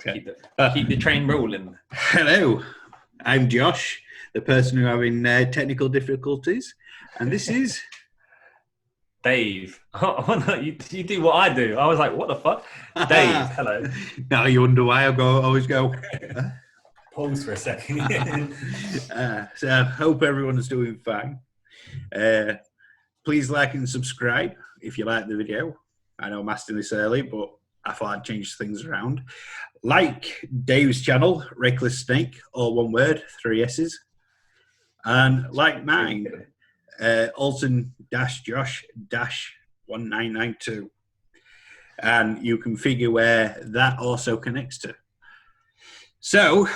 Okay. Keep the train rolling. Hello, I'm Josh, the person who's having technical difficulties, and this is Dave. You do what I do. I was like, what the fuck? Dave, hello. Now you wonder why I always go. Pause for a second. So I hope everyone's doing fine. Please like and subscribe if you like the video. I know I'm asking this early, but I thought I'd change things around. Like Dave's channel, Reckless Snake, all one word, 3 S's. And like mine, Alton-Josh-1992. And you can figure where that also connects to. So,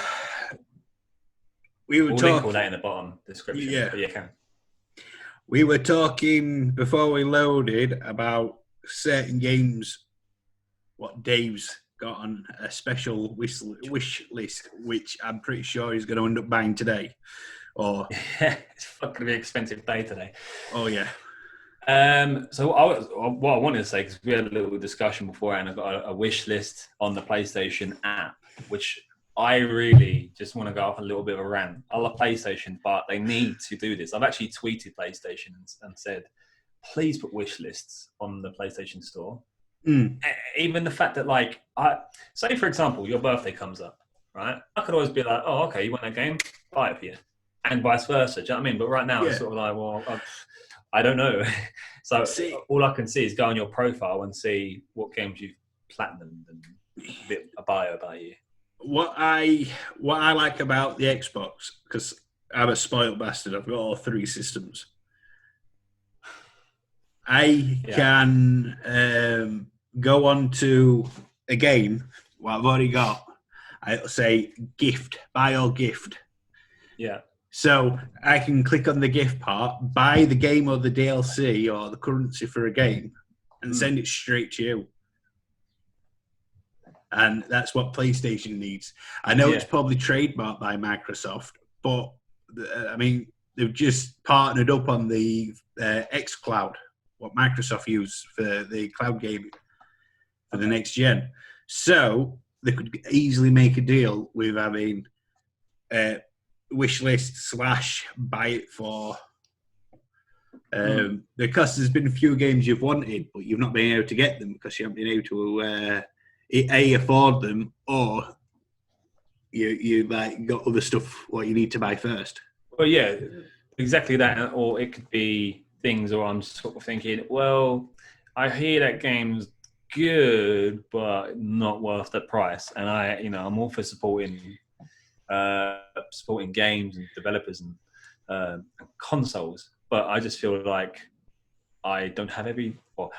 we were we'll link all that in the bottom description. Yeah. But you can. We were talking before we loaded about certain games, what Dave's got on a special wish list, which I'm pretty sure he's going to end up buying today. Or it's going to be an expensive day today. Oh, yeah. So what I wanted to say, because we had a little discussion before, and I got a wish list on the PlayStation app, which I really just want to go off a little bit of a rant. I love PlayStation, but they need to do this. I've actually tweeted PlayStation and said, please put wish lists on the PlayStation Store. Even the fact that, like, say, for example, your birthday comes up, right? I could always be like, oh, okay, you want that game? Buy it for you. And vice versa. Do you know what I mean? But right now, it's sort of like, well, I don't know. So all I can see is go on your profile and see what games you've platinumed and a bio about you. What I like about the Xbox, because I'm a spoiled bastard, I've got all 3 systems. I can go on to a game, what I've already got. I'll say gift, buy or gift. Yeah. So I can click on the gift part, buy the game or the DLC or the currency for a game, and send it straight to you. And that's what PlayStation needs. I know it's probably trademarked by Microsoft, but I mean, they've just partnered up on the xCloud, what Microsoft use for the cloud gaming for the next gen. So they could easily make a deal with having wish list / buy it for. Because there's been a few games you've wanted, but you've not been able to get them because you haven't been able to afford them, or you like got other stuff what you need to buy first. Well, yeah, exactly that. Or it could be things, or I'm sort of thinking, well, I hear that game's good, but not worth the price. And I'm all for supporting games and developers and consoles, but I just feel like I don't have all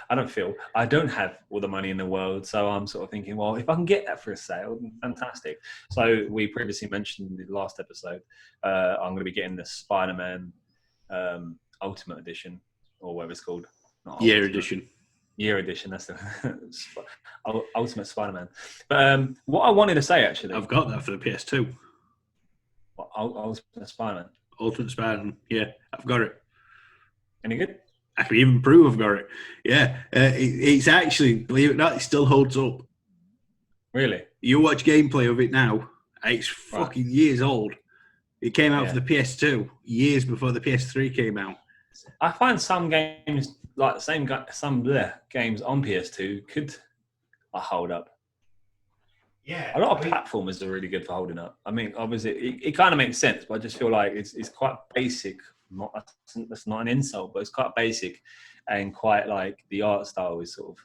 the money in the world. So I'm sort of thinking, well, if I can get that for a sale, then fantastic. So we previously mentioned in the last episode, I'm going to be getting the Spider-Man Ultimate Edition, or whatever it's called. Year Edition. That's the Ultimate Spider-Man. But what I wanted to say, actually, I've got that for the PS2. Ultimate Spider-Man. Ultimate Spider-Man. Yeah, I've got it. Any good? I can even prove I've got it. Yeah, it's actually, believe it or not, it still holds up. Really? You watch gameplay of it now, it's fucking years old. It came out for the PS2 years before the PS3 came out. I find some games, like some games on PS2 could hold up. Yeah, a lot of platformers are really good for holding up. I mean, obviously, it kind of makes sense, but I just feel like it's quite basic. That's not an insult, but it's quite basic and quite like the art style is sort of.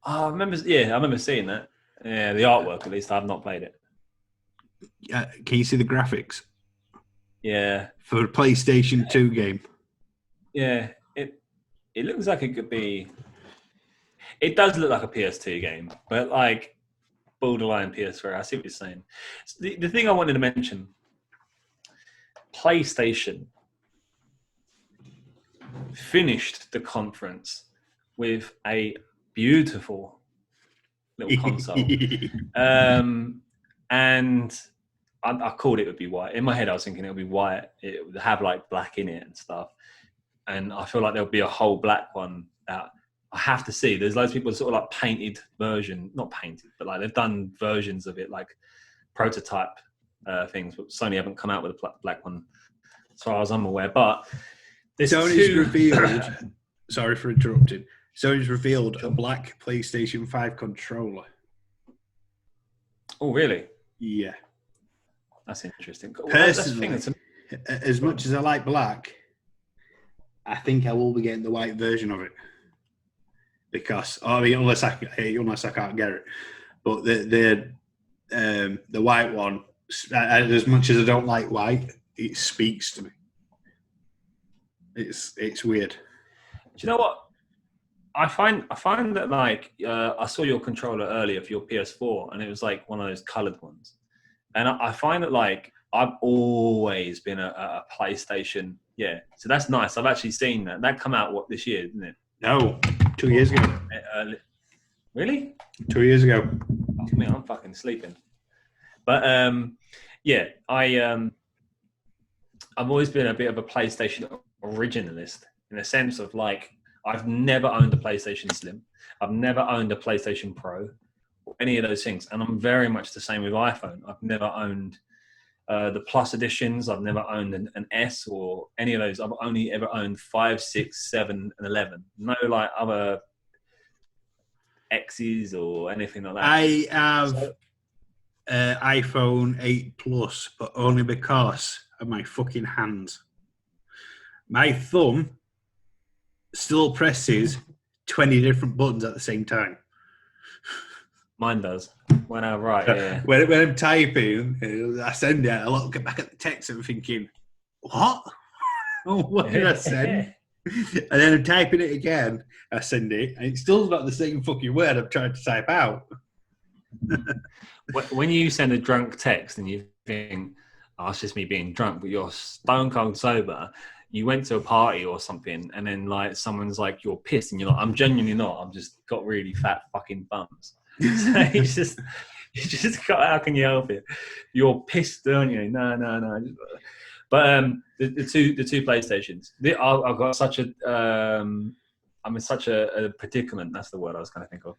I remember seeing that. Yeah, the artwork at least. I've not played it. Can you see the graphics? Yeah. For a PlayStation 2 game. Yeah, it looks like it could be. It does look like a PS2 game, but like borderline PS3. I see what you're saying. The thing I wanted to mention, PlayStation finished the conference with a beautiful little console. And I called it would be white. In my head, I was thinking it would be white. It would have like black in it and stuff. And I feel like there'll be a whole black one out. I have to see. There's loads of people sort of like painted version, not painted, but like they've done versions of it, like prototype things. But Sony haven't come out with a black one, as far as I'm aware. But Sony's revealed. Sorry for interrupting. Sony's revealed a black PlayStation 5 controller. Oh, really? Yeah. That's interesting. Personally, as much as I like black, I think I will be getting the white version of it. Because, I mean, unless I can't get it. But the white one, as much as I don't like white, it speaks to me. It's weird. Do you know what? I find that like I saw your controller earlier for your PS4, and it was like one of those coloured ones. And I find that like I've always been a PlayStation. Yeah, so that's nice. I've actually seen that. That come out this year, didn't it? No, 2 years ago. Really? 2 years ago. Oh, man, I'm fucking sleeping. But yeah, I've always been a bit of a PlayStation originalist in the sense of like I've never owned a PlayStation Slim. I've never owned a PlayStation Pro or any of those things. And I'm very much the same with iPhone. I've never owned the Plus editions. I've never owned an S or any of those. I've only ever owned 5, 6, 7, and 11. No like other X's or anything like that. I have iPhone 8 Plus, but only because of my fucking hands. My thumb still presses 20 different buttons at the same time. Mine does. When I write, yeah. When I'm typing, I send it, I look back at the text and I'm thinking, what? Oh, what did I send? And then I'm typing it again, I send it, and it's still not the same fucking word I'm trying to type out. When you send a drunk text and you think, oh, it's just me being drunk, but you're stone cold sober, you went to a party or something, and then like someone's like, you're pissed, and you're like, I'm genuinely not. I've just got really fat fucking bums. So you just got. How can you help it? You're pissed, aren't you? No. But the two PlayStations. I've got such a. I'm in such a predicament. That's the word I was going to think of.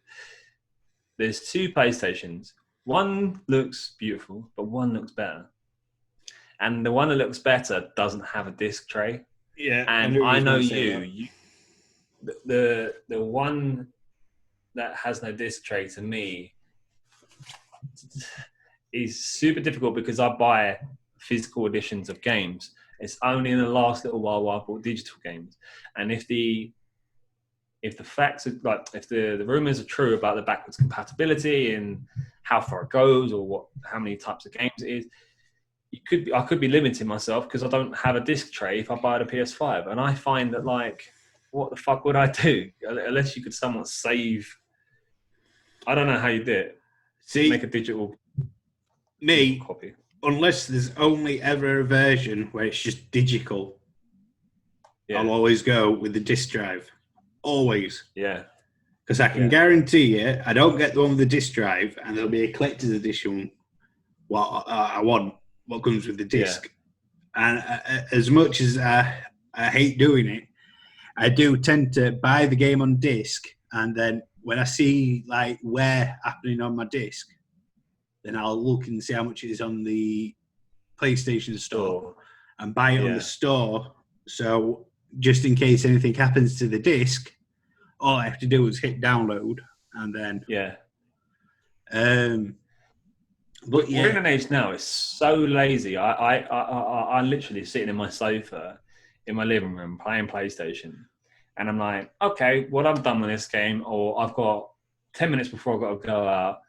There's two PlayStations. One looks beautiful, but one looks better. And the one that looks better doesn't have a disc tray. Yeah. And I know you the one that has no disc tray to me is super difficult because I buy physical editions of games. It's only in the last little while I bought digital games. And if the facts are like, if the rumors are true about the backwards compatibility and how far it goes or how many types of games it is, I could be limiting myself because I don't have a disc tray if I buy the PS5. And I find that like, what the fuck would I do? Unless you could somewhat save. I don't know how you do it. Make a digital copy. Unless there's only ever a version where it's just digital, I'll always go with the disc drive. Always. Yeah. Because I can guarantee you, I don't get the one with the disc drive, and there'll be a collector's edition. I want what comes with the disc. Yeah. And as much as I hate doing it, I do tend to buy the game on disc, and then when I see like wear happening on my disc, then I'll look and see how much it is on the PlayStation Store and buy it on the store. So just in case anything happens to the disc, all I have to do is hit download and then but we're in an age now. It's so lazy. I literally sitting in my sofa in my living room playing PlayStation, and I'm like, okay, well, I'm done with this game, or I've got 10 minutes before I've got to go out.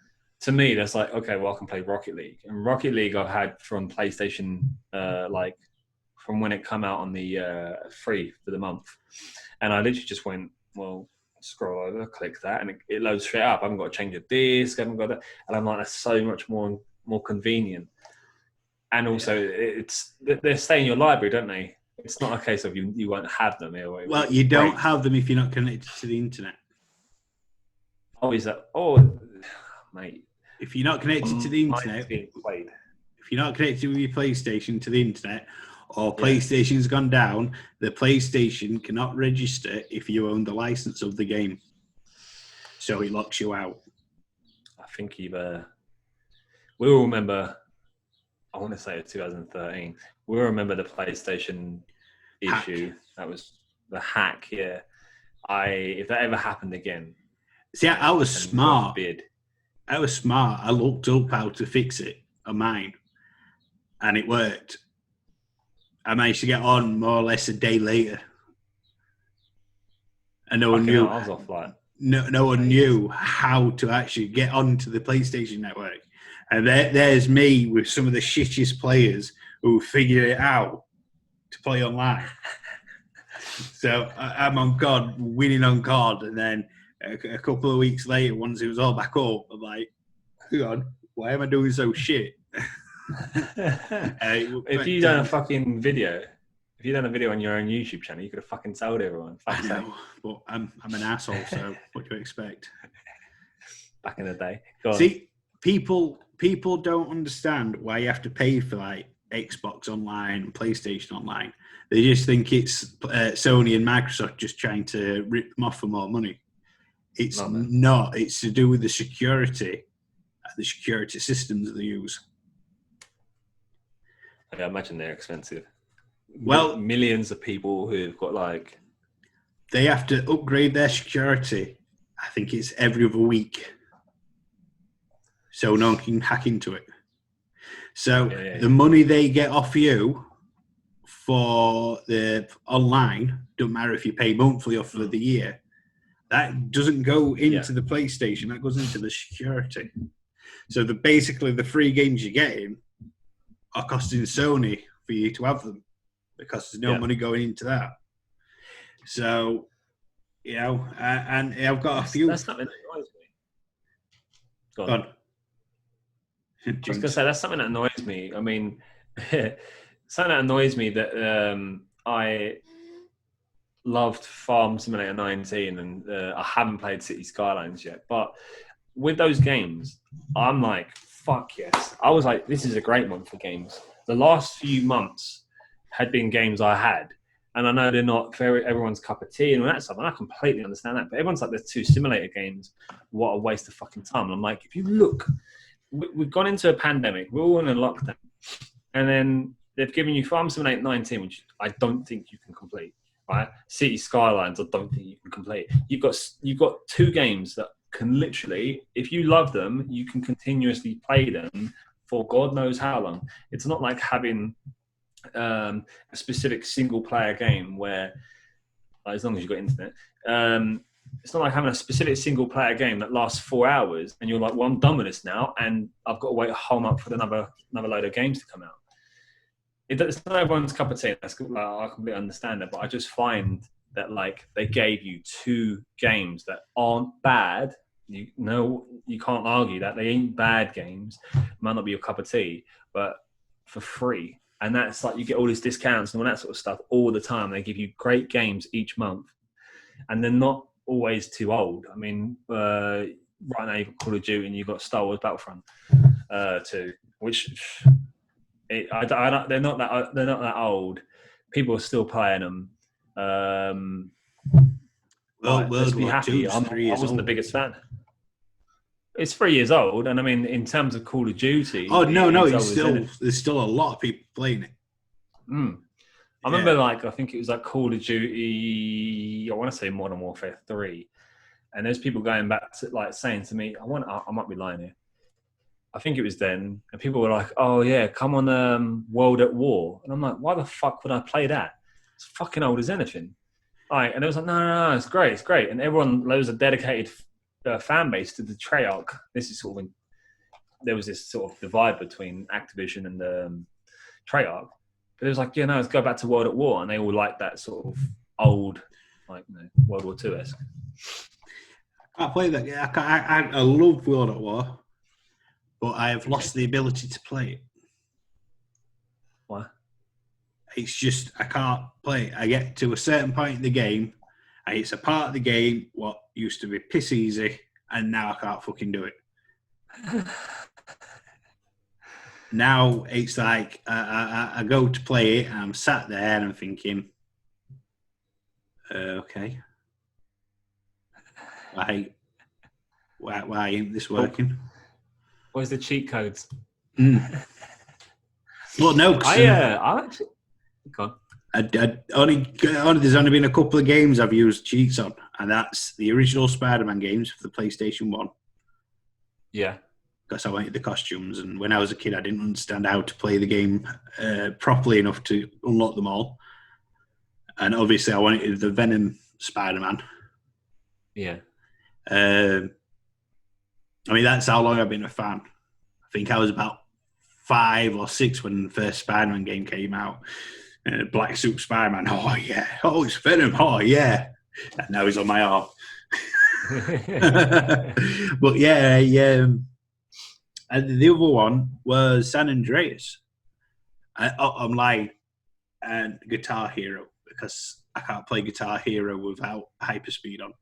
To me, that's like, okay, well, I can play Rocket League. And Rocket League I've had from PlayStation, like from when it come out on the free for the month. And I literally just went, well, scroll over, click that, and it loads straight up. I haven't got to change a disc, I haven't got that. And I'm like, that's so much more convenient. And also, they stay in your library, don't they? It's not a case of you won't have them. Well, you don't have them if you're not connected to the internet. Oh, is that? Oh, mate. If you're not connected to the internet, if you're not connected with your PlayStation to the internet, or PlayStation's gone down, the PlayStation cannot register if you own the license of the game. so it locks you out. I think we all remember. I want to say it's 2013. We all remember the PlayStation issue. That was the hack. Yeah. If that ever happened again. See, I was smart. Bid. I was smart. I looked up how to fix it on mine, and it worked. I managed to get on more or less a day later, and no one knew. I was off like. No one knew how to actually get onto the PlayStation Network, and there's me with some of the shittiest players who figured it out to play online. So I'm on COD, winning on COD, and then a couple of weeks later, once it was all back up, I'm like, hang on, why am I doing so shit? If you done a fucking video, if you done a video on your own YouTube channel, you could have fucking told everyone. I know, but I'm an asshole, so what do you expect? Back in the day. Go on. See, people don't understand why you have to pay for like Xbox Online and PlayStation Online. They just think it's Sony and Microsoft just trying to rip them off for more money. It's not. It's to do with the security systems that they use. I imagine they're expensive. Well, millions of people who've got like... They have to upgrade their security. I think it's every other week. So no one can hack into it. So the money they get off you for the online, don't matter if you pay monthly or for the year, that doesn't go into the PlayStation, that goes into the security. So basically the free games you're getting are costing Sony for you to have them because there's no money going into that. So, you know, and I've got a few... That's something that annoys me. Go on. I was going to say, that's something that annoys me. I mean, something that annoys me that I loved Farm Simulator 19 and I haven't played City Skylines yet. But with those games, I'm like, fuck yes. I was like, this is a great month for games. The last few months had been games I had. And I know they're not everyone's cup of tea and all that stuff. And I completely understand that. But everyone's like, there's 2 simulator games. What a waste of fucking time. And I'm like, if you look... We've gone into a pandemic. We're all in a lockdown. And then they've given you Farm Simulator 19, which I don't think you can complete. Right? City Skylines, I don't think you can complete. You've got 2 games that can literally, if you love them, you can continuously play them for God knows how long. It's not like having a specific single-player game where, as long as you've got internet, it's not like having a specific single-player game that lasts 4 hours and you're like, well, I'm done with this now and I've got to wait a whole month for another load of games to come out. It's not everyone's cup of tea. I completely understand that, but I just find that like they gave you 2 games that aren't bad. You can't argue that. They ain't bad games. Might not be your cup of tea, but for free. And that's like you get all these discounts and all that sort of stuff all the time. They give you great games each month. And they're not always too old. I mean, right now you've got Call of Duty and you've got Star Wars Battlefront 2, which they're not that old. People are still playing them. Let's be happy. I wasn't the biggest fan. It's 3 years old, and I mean, in terms of Call of Duty, there's still a lot of people playing it. I remember, I think it was like Call of Duty, I want to say Modern Warfare 3. And there's people going back to, saying to me, I might be lying here. I think it was then. And people were like, oh, yeah, come on World at War. And I'm like, why the fuck would I play that? It's fucking old as anything. And it was like, no, it's great. And there was a dedicated fan base to the Treyarch. This is there was this sort of divide between Activision and Treyarch. But it was like, let's go back to World at War. And they all like that sort of old, World War II-esque. I play that. I love World at War, but I have lost the ability to play it. Why? It's just, I can't play it. I get to a certain point in the game, and it's a part of the game what used to be piss easy, and now I can't fucking do it. Now it's like I go to play it and I'm sat there and I'm thinking, okay. Why ain't this working? Where's the cheat codes? Mm. Well, no, I actually. Go on. there's only been a couple of games I've used cheats on, and that's the original Spider-Man games for the PlayStation 1. Yeah. Because I wanted the costumes, and when I was a kid, I didn't understand how to play the game properly enough to unlock them all. And obviously, I wanted the Venom Spider-Man. Yeah. I mean, that's how long I've been a fan. I think I was about 5 or 6 when the first Spider-Man game came out. Black Suit Spider-Man. Oh, yeah. Oh, it's Venom. Oh, yeah. And now he's on my arm. But yeah, and the other one was San Andreas. I'm lying. And Guitar Hero, because I can't play Guitar Hero without hyperspeed on.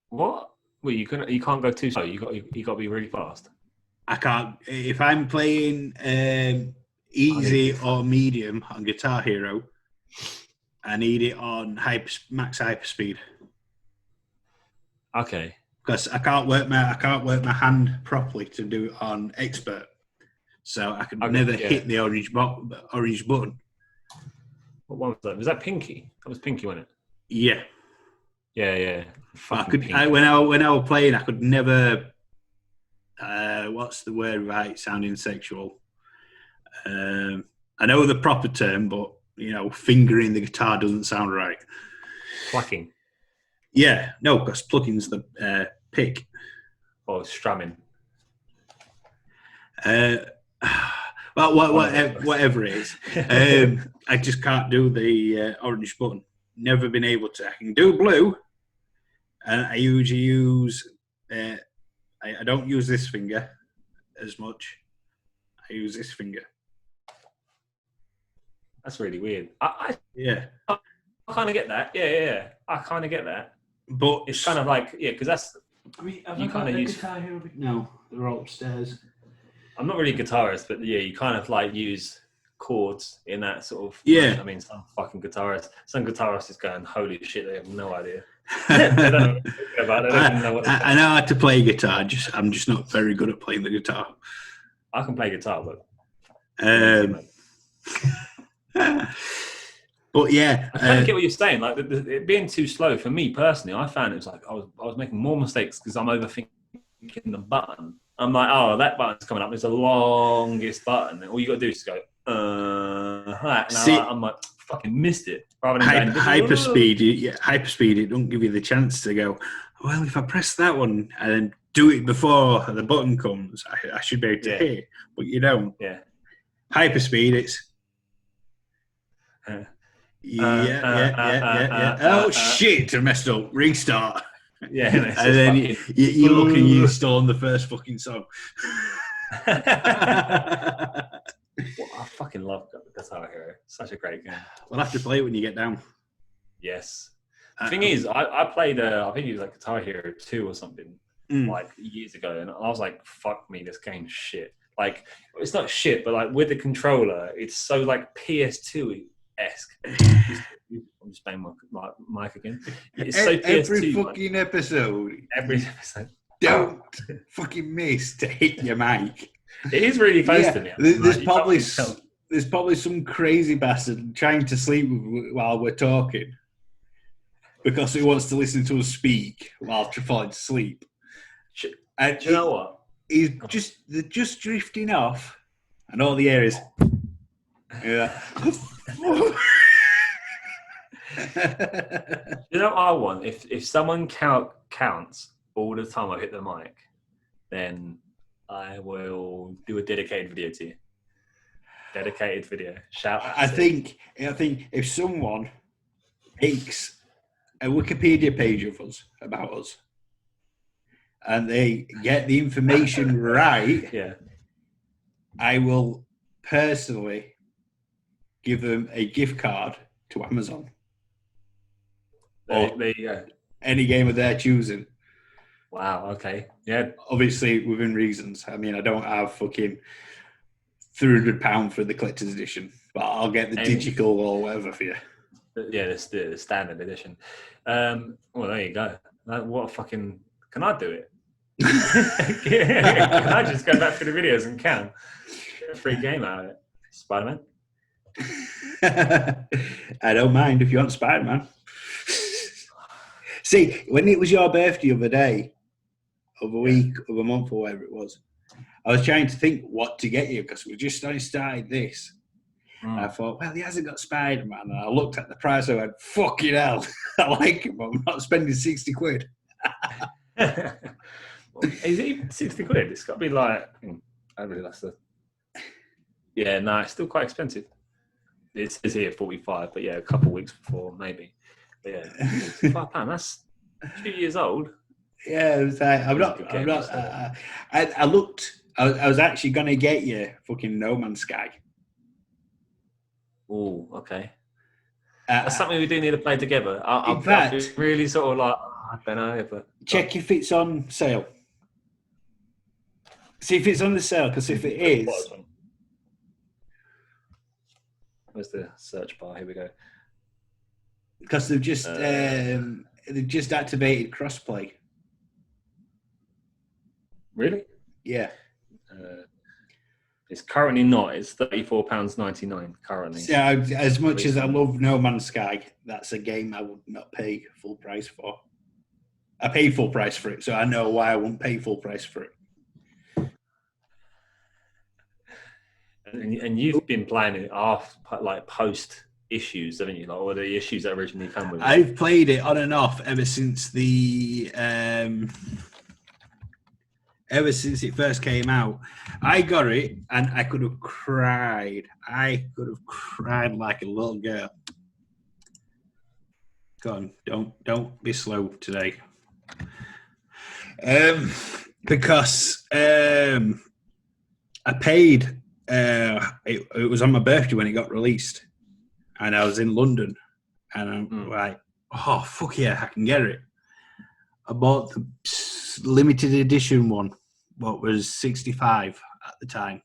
What? Well, you can't go too slow. You got to be really fast. I can't. If I'm playing easy or medium on Guitar Hero, I need it on max hyperspeed. Okay. Because I can't work my hand properly to do it on expert, so I could never hit the orange button. What one was that? Was that Pinky? That was Pinky, wasn't it? Yeah. Yeah. When I was playing, I could never. What's the word right? Sounding sexual. I know the proper term, but fingering the guitar doesn't sound right. Plucking. Yeah, no, because plucking's the pick. Or strumming. Well, whatever it is. I just can't do the orange button. Never been able to. I can do blue, and I usually use. I don't use this finger as much. I use this finger. That's really weird. I kind of get that. Yeah. I kind of get that. But it's kind of like, because that's. I mean, you kind of use. Guitar here? No, they're all upstairs. I'm not really a guitarist, but yeah, you kind of like use chords in that sort of. Yeah. I mean, some guitarist is going, holy shit, they have no idea. They don't know what about it. They don't even know what I know how to play guitar. I'm just not very good at playing the guitar. I can play guitar, but. But yeah, I kind of get what you're saying. Like it being too slow for me personally, I found it was like I was making more mistakes because I'm overthinking the button. I'm like, oh, that button's coming up. It's the longest button. All you got to do is go. I'm like, fucking missed it. Rather than hyperspeed. Hyperspeed. It don't give you the chance to go. Well, if I press that one and then do it before the button comes, I should be able to hit. But you don't. Yeah. Hyperspeed. It's. Yeah. Oh shit! I messed up. Restart. Yeah, and then you look and you're still on the first fucking song. Well, I fucking love Guitar Hero. Such a great game. We'll have to play it when you get down. Yes. The thing is, I played. I think it was like Guitar Hero 2 or something, like years ago, and I was like, "Fuck me, this game's shit." Like, it's not shit, but like with the controller, it's so like PS2 esque. I'm just playing my mic again. It's so PS2, every fucking episode. Every episode. Don't fucking miss to hit your mic. It is really close to me. There's probably some crazy bastard trying to sleep while we're talking because he wants to listen to us speak while falling to sleep. And do you know what? They're just drifting off, and all the areas. Yeah. You know what I want? If someone counts all the time I hit the mic, then I will do a dedicated video to you. Dedicated video. Shout out. I think if someone takes a Wikipedia page of us about us and they get the information right, I will personally give them a gift card to Amazon. There you go. Any game of their choosing. Wow, okay. Yeah. Obviously, within reasons. I mean, I don't have fucking £300 for the collector's edition, but I'll get the digital or whatever for you. the standard edition. Well, there you go. What a fucking... Can I do it? Can I just go back through the videos and count? Get a free game out of it. Spider-Man. I don't mind if you want Spider-Man. See, when it was your birthday the other day, of a week, of a month, or whatever it was, I was trying to think what to get you because we just started this. And I thought, well, he hasn't got Spider-Man. And I looked at the price and I went, fucking hell. I like it, but I'm not spending 60 quid. Is it even 60 quid? It's got to be like, I really like the... Yeah, no, it's still quite expensive. It says here 45, but yeah, a couple of weeks before, maybe. But yeah, £5, that's 2 years old. Yeah, it was like, I looked, I was actually going to get you fucking No Man's Sky. Oh, okay. That's something we do need to play together. I'll be really sort of like, I don't know, but... Check if it's on sale. See if it's on the sale, because if it is... Where's the search bar? Here we go. Because they've just activated crossplay. Really? Yeah. It's currently not. It's £34.99 currently. So as much as I love No Man's Sky, that's a game I would not pay full price for. I paid full price for it, so I know why I wouldn't pay full price for it. And you've been playing it off like post issues, haven't you? Like all the issues that originally come with it. I've played it on and off ever since it first came out. I got it and I could have cried. I could have cried like a little girl. Go on, don't be slow today. Because I paid. It was on my birthday when it got released, and I was in London, and I'm like, oh fuck yeah, I can get it. I bought the limited edition one, what was 65 at the time.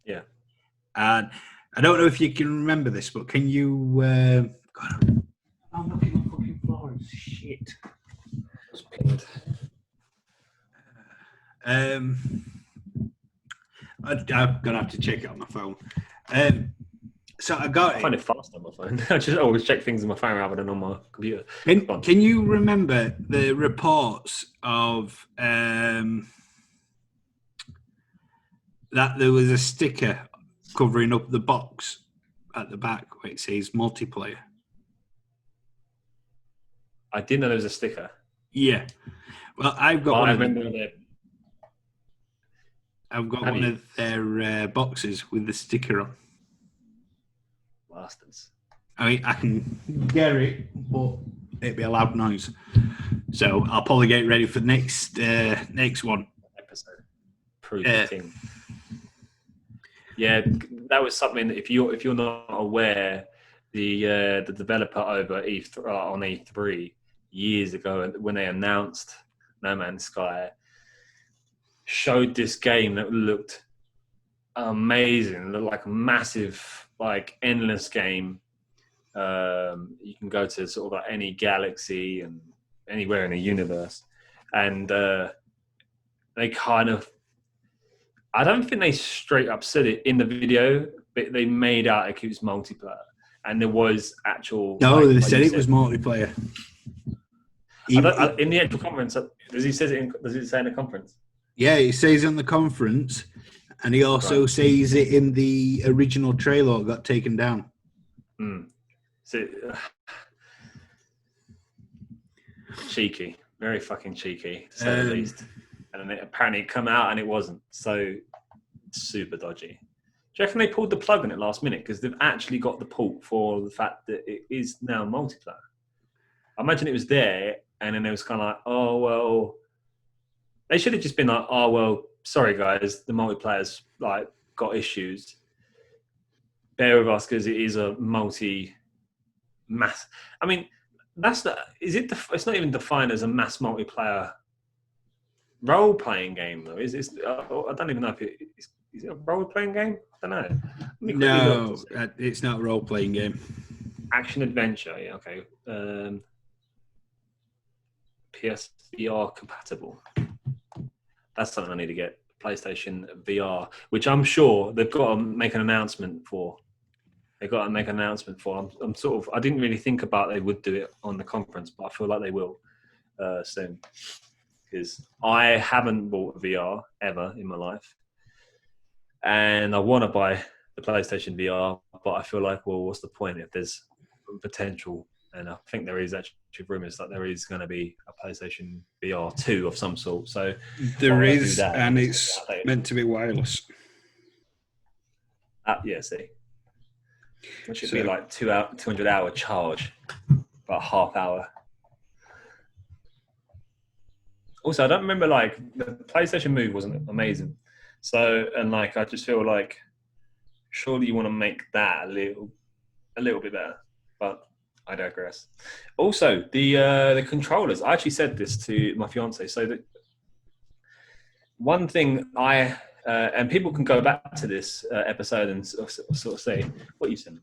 Yeah. And I don't know if you can remember this, but can you... God, I'm looking at fucking Florence. Shit. I'm going to have to check it on my phone. So I got it. I find it fast on my phone. I just always check things on my phone rather than on my computer. Can you remember the reports of that there was a sticker covering up the box at the back where it says multiplayer? I didn't know there was a sticker. Yeah. Well, I've got one of their boxes with the sticker on. Bastards. I mean, I can get it, but it'd be a loud noise. So I'll probably get ready for the next one. Episode. Prove the thing. Yeah, that was something that if you're not aware, the developer over on E3 years ago when they announced No Man's Sky showed this game that looked amazing, looked like a massive, like endless game. You can go to sort of like any galaxy and anywhere in the universe, and they kind of, I don't think they straight up said it in the video, but they made out like it was multiplayer, and there was actual. No, they said it was multiplayer. In the actual conference, does it say in the conference? Yeah, it says in the conference, and he also says it in the original trailer that got taken down. So, cheeky, very fucking cheeky, to say the least. And then it apparently come out and it wasn't. So super dodgy. Do you reckon they pulled the plug on it last minute because they've actually got the port for the fact that it is now multiplayer? I imagine it was there, and then it was kind of like, oh well. They should have just been like, oh well, sorry guys, the multiplayer's like got issues. Bear with us because it is a mass. I mean, it's not even defined as a mass multiplayer role-playing game though. I don't even know if is it a role-playing game? I don't know. No, it's not a role-playing game. Action adventure. Yeah. Okay. PSVR compatible. That's something I need to get. PlayStation VR, which I'm sure they've got to make an announcement for. They've got to make an announcement for. I'm sort of. I didn't really think about they would do it on the conference, but I feel like they will soon. Because I haven't bought a VR ever in my life, and I want to buy the PlayStation VR, but I feel like, well, what's the point if there's potential? And I think there is actually rumors that there is going to be a PlayStation VR 2 of some sort. So there is, and it's meant to be wireless. Yeah, see. Which should be like 200-hour charge, about half hour. Also, I don't remember, like, the PlayStation Move wasn't amazing. So, and like, I just feel like surely you want to make that a little bit better, but I digress. Also, the controllers. I actually said this to my fiance. So that one thing and people can go back to this episode and sort of say what you said.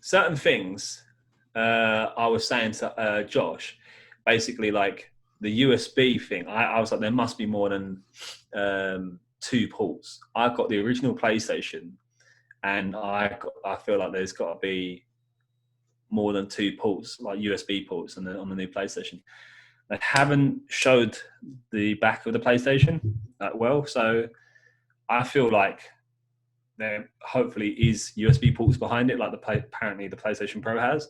Certain things I was saying to Josh, basically like the USB thing. I was like, there must be more than 2 ports. I've got the original PlayStation, and I feel like there's got to be more than 2 ports, like USB ports, on the new PlayStation. They haven't showed the back of the PlayStation that well, so I feel like there hopefully is USB ports behind it, like apparently the PlayStation Pro has.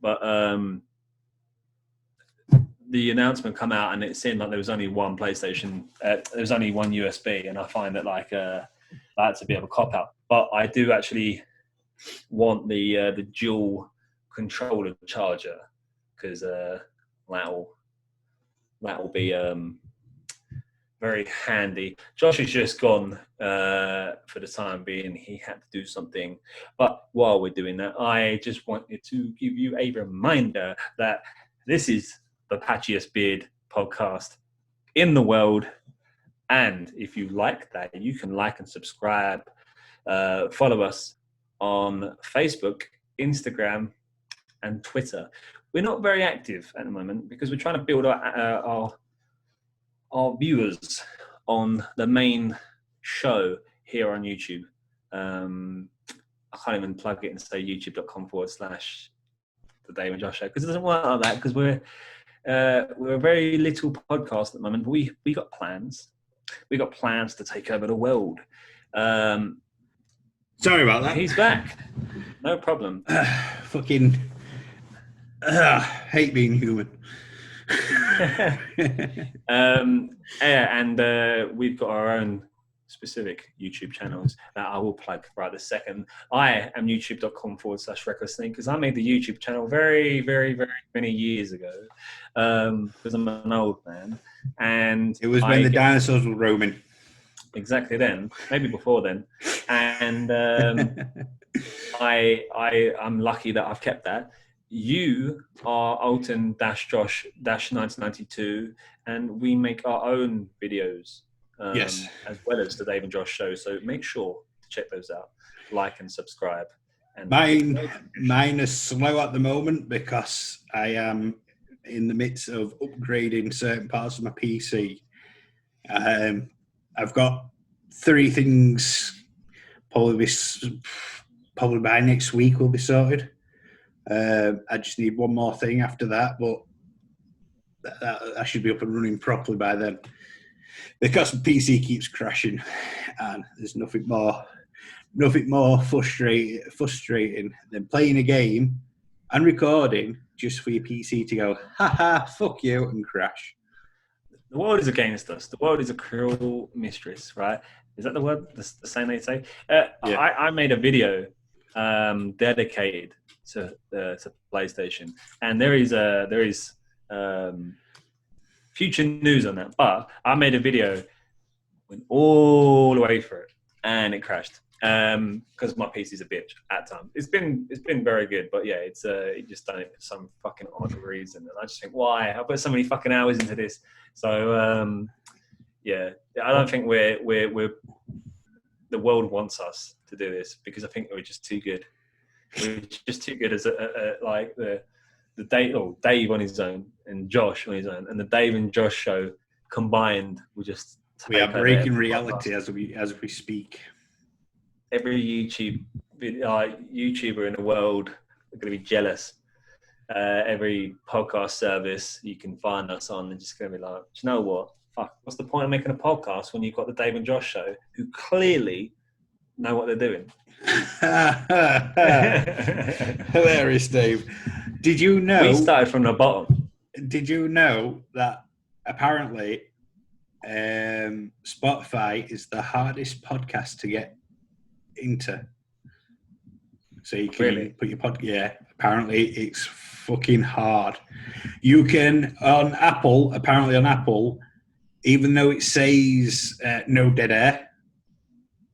But the announcement come out, and it seemed like there was only one PlayStation. There was only one USB, and I find that that's a bit of a cop out. But I do actually want the dual controller charger, because that'll be very handy. Josh has just gone for the time being. He had to do something. But while we're doing that, I just wanted to give you a reminder that this is the Patchiest Beard podcast in the world. And if you like that, you can like and subscribe. Follow us on Facebook, Instagram, and Twitter. We're not very active at the moment because we're trying to build our viewers on the main show here on YouTube. I can't even plug it and say youtube.com/TheDave&Josh show, because it doesn't work like that, because we're a very little podcast at the moment. But we got plans. We got plans to take over the world. Sorry about that. He's back. No problem. Fucking hate being human. And we've got our own specific YouTube channels that I will plug right this second. I am youtube.com/recklessthing, because I made the YouTube channel very, very, very many years ago, because I'm an old man. And it was when the dinosaurs were roaming. Exactly then, maybe before then. And I'm lucky that I've kept that. You are Alton-Josh-1992, and we make our own videos, yes, as well as the Dave and Josh show. So make sure to check those out, like and subscribe. And mine is slow at the moment because I am in the midst of upgrading certain parts of my PC. I've got 3 things probably by next week will be sorted. I just need one more thing after that, but I should be up and running properly by then. Because the PC keeps crashing, and there's nothing more frustrating than playing a game and recording just for your PC to go, haha, fuck you, and crash. The world is against us. The world is a cruel mistress, right? Is that the word? The same they say? Yeah. I made a video dedicated to PlayStation, and there is future news on that. But I made a video, went all the way through it, and it crashed because my PC's a bitch at times. It's been very good, but yeah, it just done it for some fucking odd reason, and I just think, why? I put so many fucking hours into this. So Yeah, I don't think we're the world wants us to do this because I think we're just too good. We're just too good as like the Dave on his own and Josh on his own, and the Dave and Josh show combined will just We are take over breaking every reality podcast. as we speak. Every YouTuber in the world are going to be jealous. Every podcast service you can find us on, they're just going to be like, do you know what? Fuck, what's the point of making a podcast when you've got the Dave and Josh show, who clearly know what they're doing? Hilarious, Dave. Did you know? We started from the bottom. Did you know that apparently Spotify is the hardest podcast to get into? So you can put your podcast. Yeah, apparently it's fucking hard. You can on Apple. Apparently on Apple, even though it says no dead air,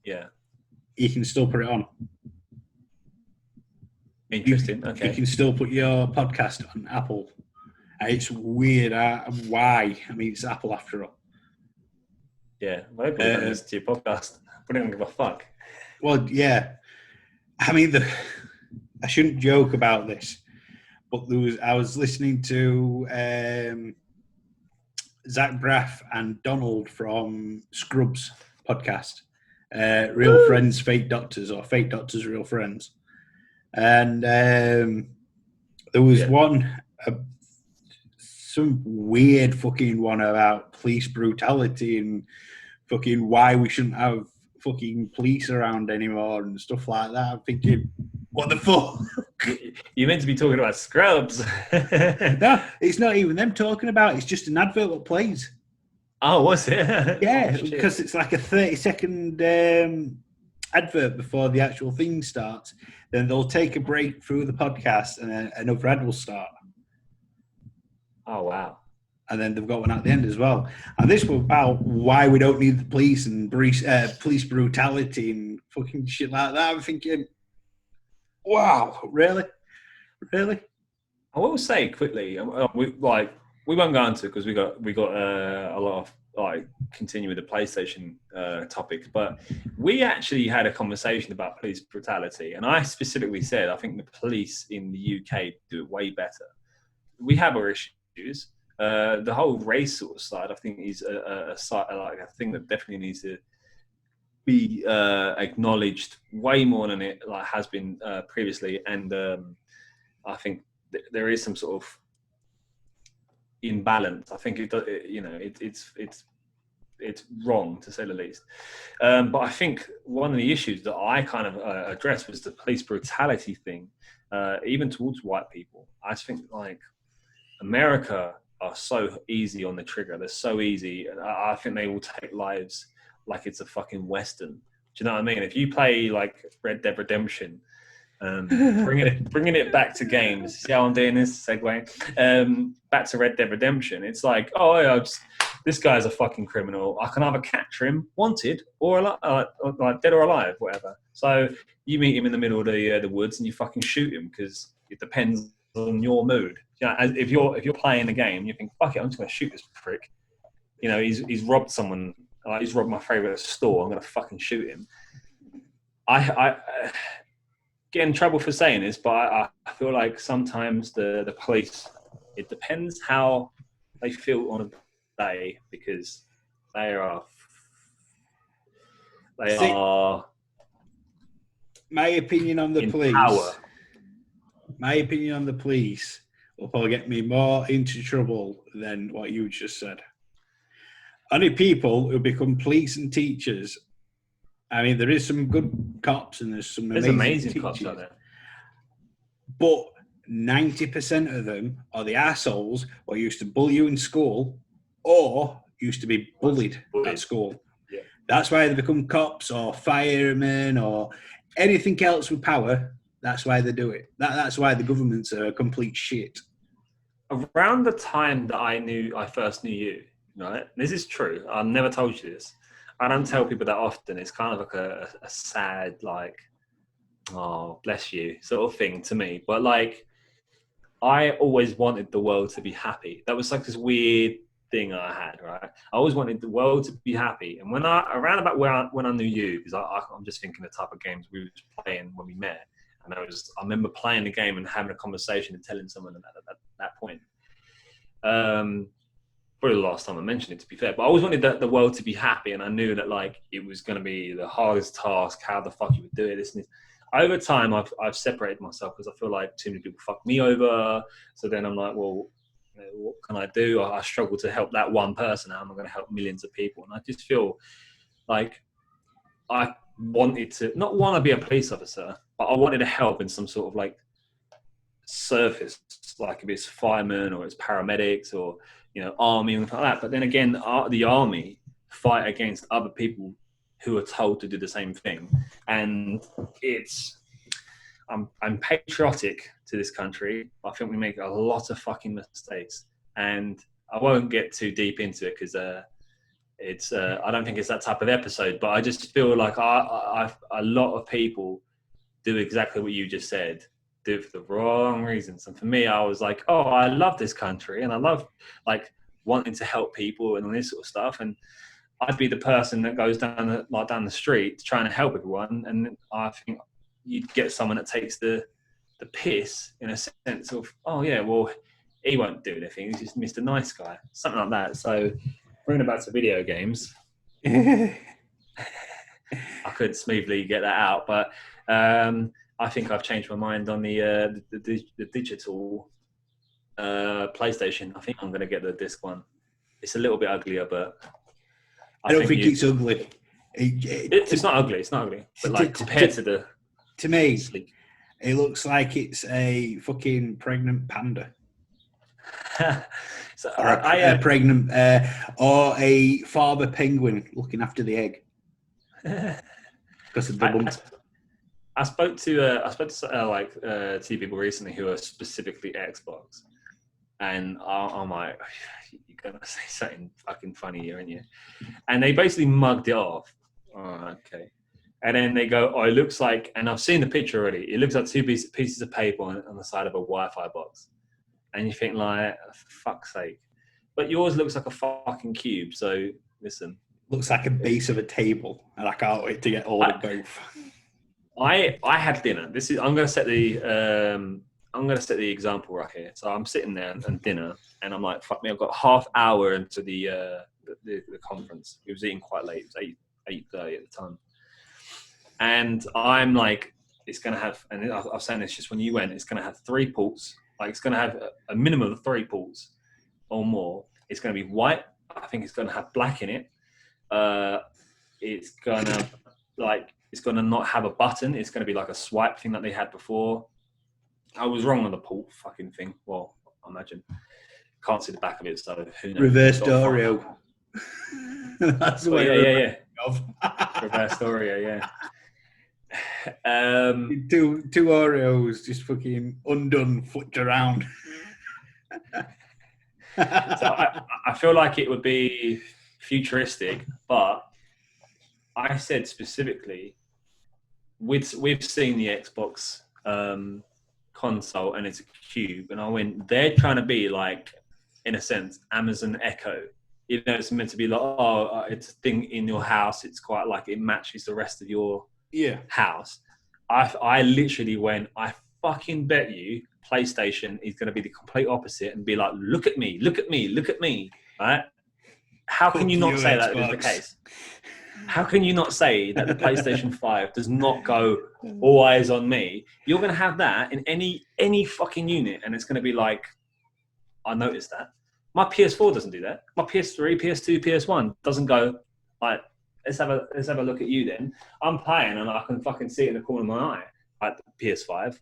yeah, you can still put it on. Interesting. Okay. You can still put your podcast on Apple. It's weird. Why? I mean, it's Apple after all. Yeah, well, people don't listen to your podcast. We don't give a fuck. Well, yeah. I mean, I shouldn't joke about this, but I was listening to Zach Braff and Donald from Scrubs podcast, Real Friends, Fake Doctors, or Fake Doctors, Real Friends. And there was some weird fucking one about police brutality and fucking why we shouldn't have fucking police around anymore and stuff like that. I'm thinking, what the fuck? You're meant to be talking about Scrubs. No, it's not even them talking about it. It's just an advert that plays. Oh, was it? Yeah, because it's like a 30-second advert before the actual thing starts. Then they'll take a break through the podcast and then another ad will start. Oh, wow. And then they've got one at the end as well. And this was about why we don't need the police and police brutality and fucking shit like that. I'm thinking, wow, really? Really? I will say quickly, we won't go into it because we got a lot of continue with the PlayStation topics, but we actually had a conversation about police brutality, and I specifically said I think the police in the UK do it way better. We have our issues. The whole race sort of side, I think, is a thing that definitely needs to be acknowledged way more than it has been previously, and I think there is some sort of imbalance. I think it's wrong to say the least. But I think one of the issues that I kind of addressed was the police brutality thing, even towards white people. I just think America are so easy on the trigger. They're so easy. I think they will take lives like it's a fucking Western. Do you know what I mean? If you play Red Dead Redemption, bringing it back to games. See how I'm doing this segue? Back to Red Dead Redemption. It's like, oh yeah, this guy's a fucking criminal. I can either capture him, wanted, or dead or alive, whatever. So you meet him in the middle of the woods and you fucking shoot him because it depends on your mood. You know, if you're playing the game, you think, fuck it, I'm just gonna shoot this prick. You know, he's robbed someone. He's robbed my favorite store. I'm gonna fucking shoot him. I get in trouble for saying this, but I feel like sometimes the police, it depends how they feel on a day, because they are my opinion on the police. Power. My opinion on the police will probably get me more into trouble than what you just said. Only people who become police and teachers. I mean, there is some good cops and there's amazing teachers, cops out there. But 90% of them are the assholes who used to bully you in school or used to be bullied at school. Yeah. That's why they become cops or firemen or anything else with power. That's why they do it. That's why the governments are complete shit. Around the time that I first knew you, right? This is true. I've never told you this. I don't tell people that often. It's kind of like a sad, oh, bless you sort of thing to me. But I always wanted the world to be happy. That was this weird thing I had, right? I always wanted the world to be happy. And when when I knew you, because I'm just thinking the type of games we were playing when we met. And I remember playing the game and having a conversation and telling someone at that point. Probably the last time I mentioned it, to be fair. But I always wanted the world to be happy, and I knew that like it was going to be the hardest task. How the fuck you would do it? This and this. Over time, I've separated myself because I feel like too many people fuck me over. So then I'm like, well, what can I do? I struggle to help that one person. How am I going to help millions of people? And I just feel like I wanted to not want to be a police officer, but I wanted to help in some sort of like service, like if it's firemen or it's paramedics or army and like that. But then again, the army fight against other people who are told to do the same thing, and I'm patriotic to this country. I think we make a lot of fucking mistakes, and I won't get too deep into it because I don't think it's that type of episode. But I just feel like a lot of people do exactly what you just said, do it for the wrong reasons. And for me, I was like, oh, I love this country, and I love like wanting to help people and all this sort of stuff. And I'd be the person that goes down the street trying to help everyone, and I think you'd get someone that takes the piss in a sense of, oh yeah, well, he won't do anything, he's just Mr. Nice Guy, something like that. So bringing it back to video games, I couldn't smoothly get that out, but I think I've changed my mind on the digital PlayStation. I think I'm going to get the disc one. It's a little bit uglier, but I don't think it's ugly. It's not ugly. It's not ugly. But like compared to the to me, sleek. It looks like it's a fucking pregnant panda. So or a pregnant or a father penguin looking after the egg. Because of the bump. I spoke to two people recently who are specifically Xbox, and I'm like, you're gonna say something fucking funny here, aren't you? And they basically mugged it off. Oh, okay. And then they go, oh, it looks like, and I've seen the picture already. It looks like two pieces of paper on the side of a Wi-Fi box, and you think like, for fuck's sake. But yours looks like a fucking cube. So listen, looks like a base of a table, and I can't wait to get all of both. I had dinner. I'm going to set the example right here. So I'm sitting there and dinner, and I'm like, fuck me, I've got half hour into the conference. It was eating quite late. It was 8:30 at the time, and I'm like, it's going to have. And I was saying this just when you went. It's going to have 3 ports. Like it's going to have a minimum of 3 ports or more. It's going to be white. I think it's going to have black in it. It's going to not have a button. It's going to be like a swipe thing that they had before. I was wrong on the port fucking thing. Well, I imagine. Can't see the back of it, so who knows? Reverse Oreo. That's the way. Yeah. Reverse Oreo, yeah. Two Oreos just fucking undone, flipped around. So I feel like it would be futuristic, but I said specifically, we've seen the Xbox console and it's a cube, and I went, they're trying to be like, in a sense, Amazon Echo. You know, it's meant to be like, oh, it's a thing in your house. It's quite like it matches the rest of your house. I literally went, I fucking bet you PlayStation is going to be the complete opposite and be like, look at me, right? How can you not say that is the case? How can you not say that the PlayStation 5 does not go all eyes on me? You're going to have that in any fucking unit, and it's going to be like, I noticed that. My PS4 doesn't do that. My PS3, PS2, PS1 doesn't go like, let's have a look at you then. I'm playing and I can fucking see it in the corner of my eye. Like the PS5,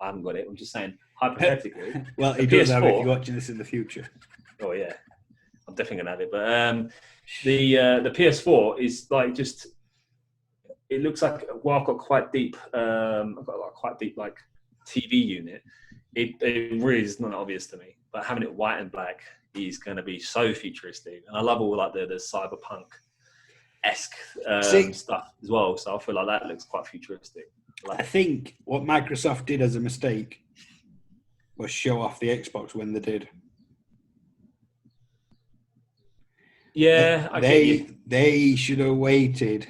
I haven't got it. I'm just saying hypothetically. Well, it does have it if you're watching this in the future. Oh yeah, I'm definitely gonna have it. But the PS4 is like just. It looks like I've got quite deep. I've got like quite deep like TV unit. It really is not obvious to me, but having it white and black is going to be so futuristic, and I love all like the cyberpunk-esque stuff as well. So I feel like that looks quite futuristic. I think what Microsoft did as a mistake was show off the Xbox when they did. Yeah, I get you. They should have waited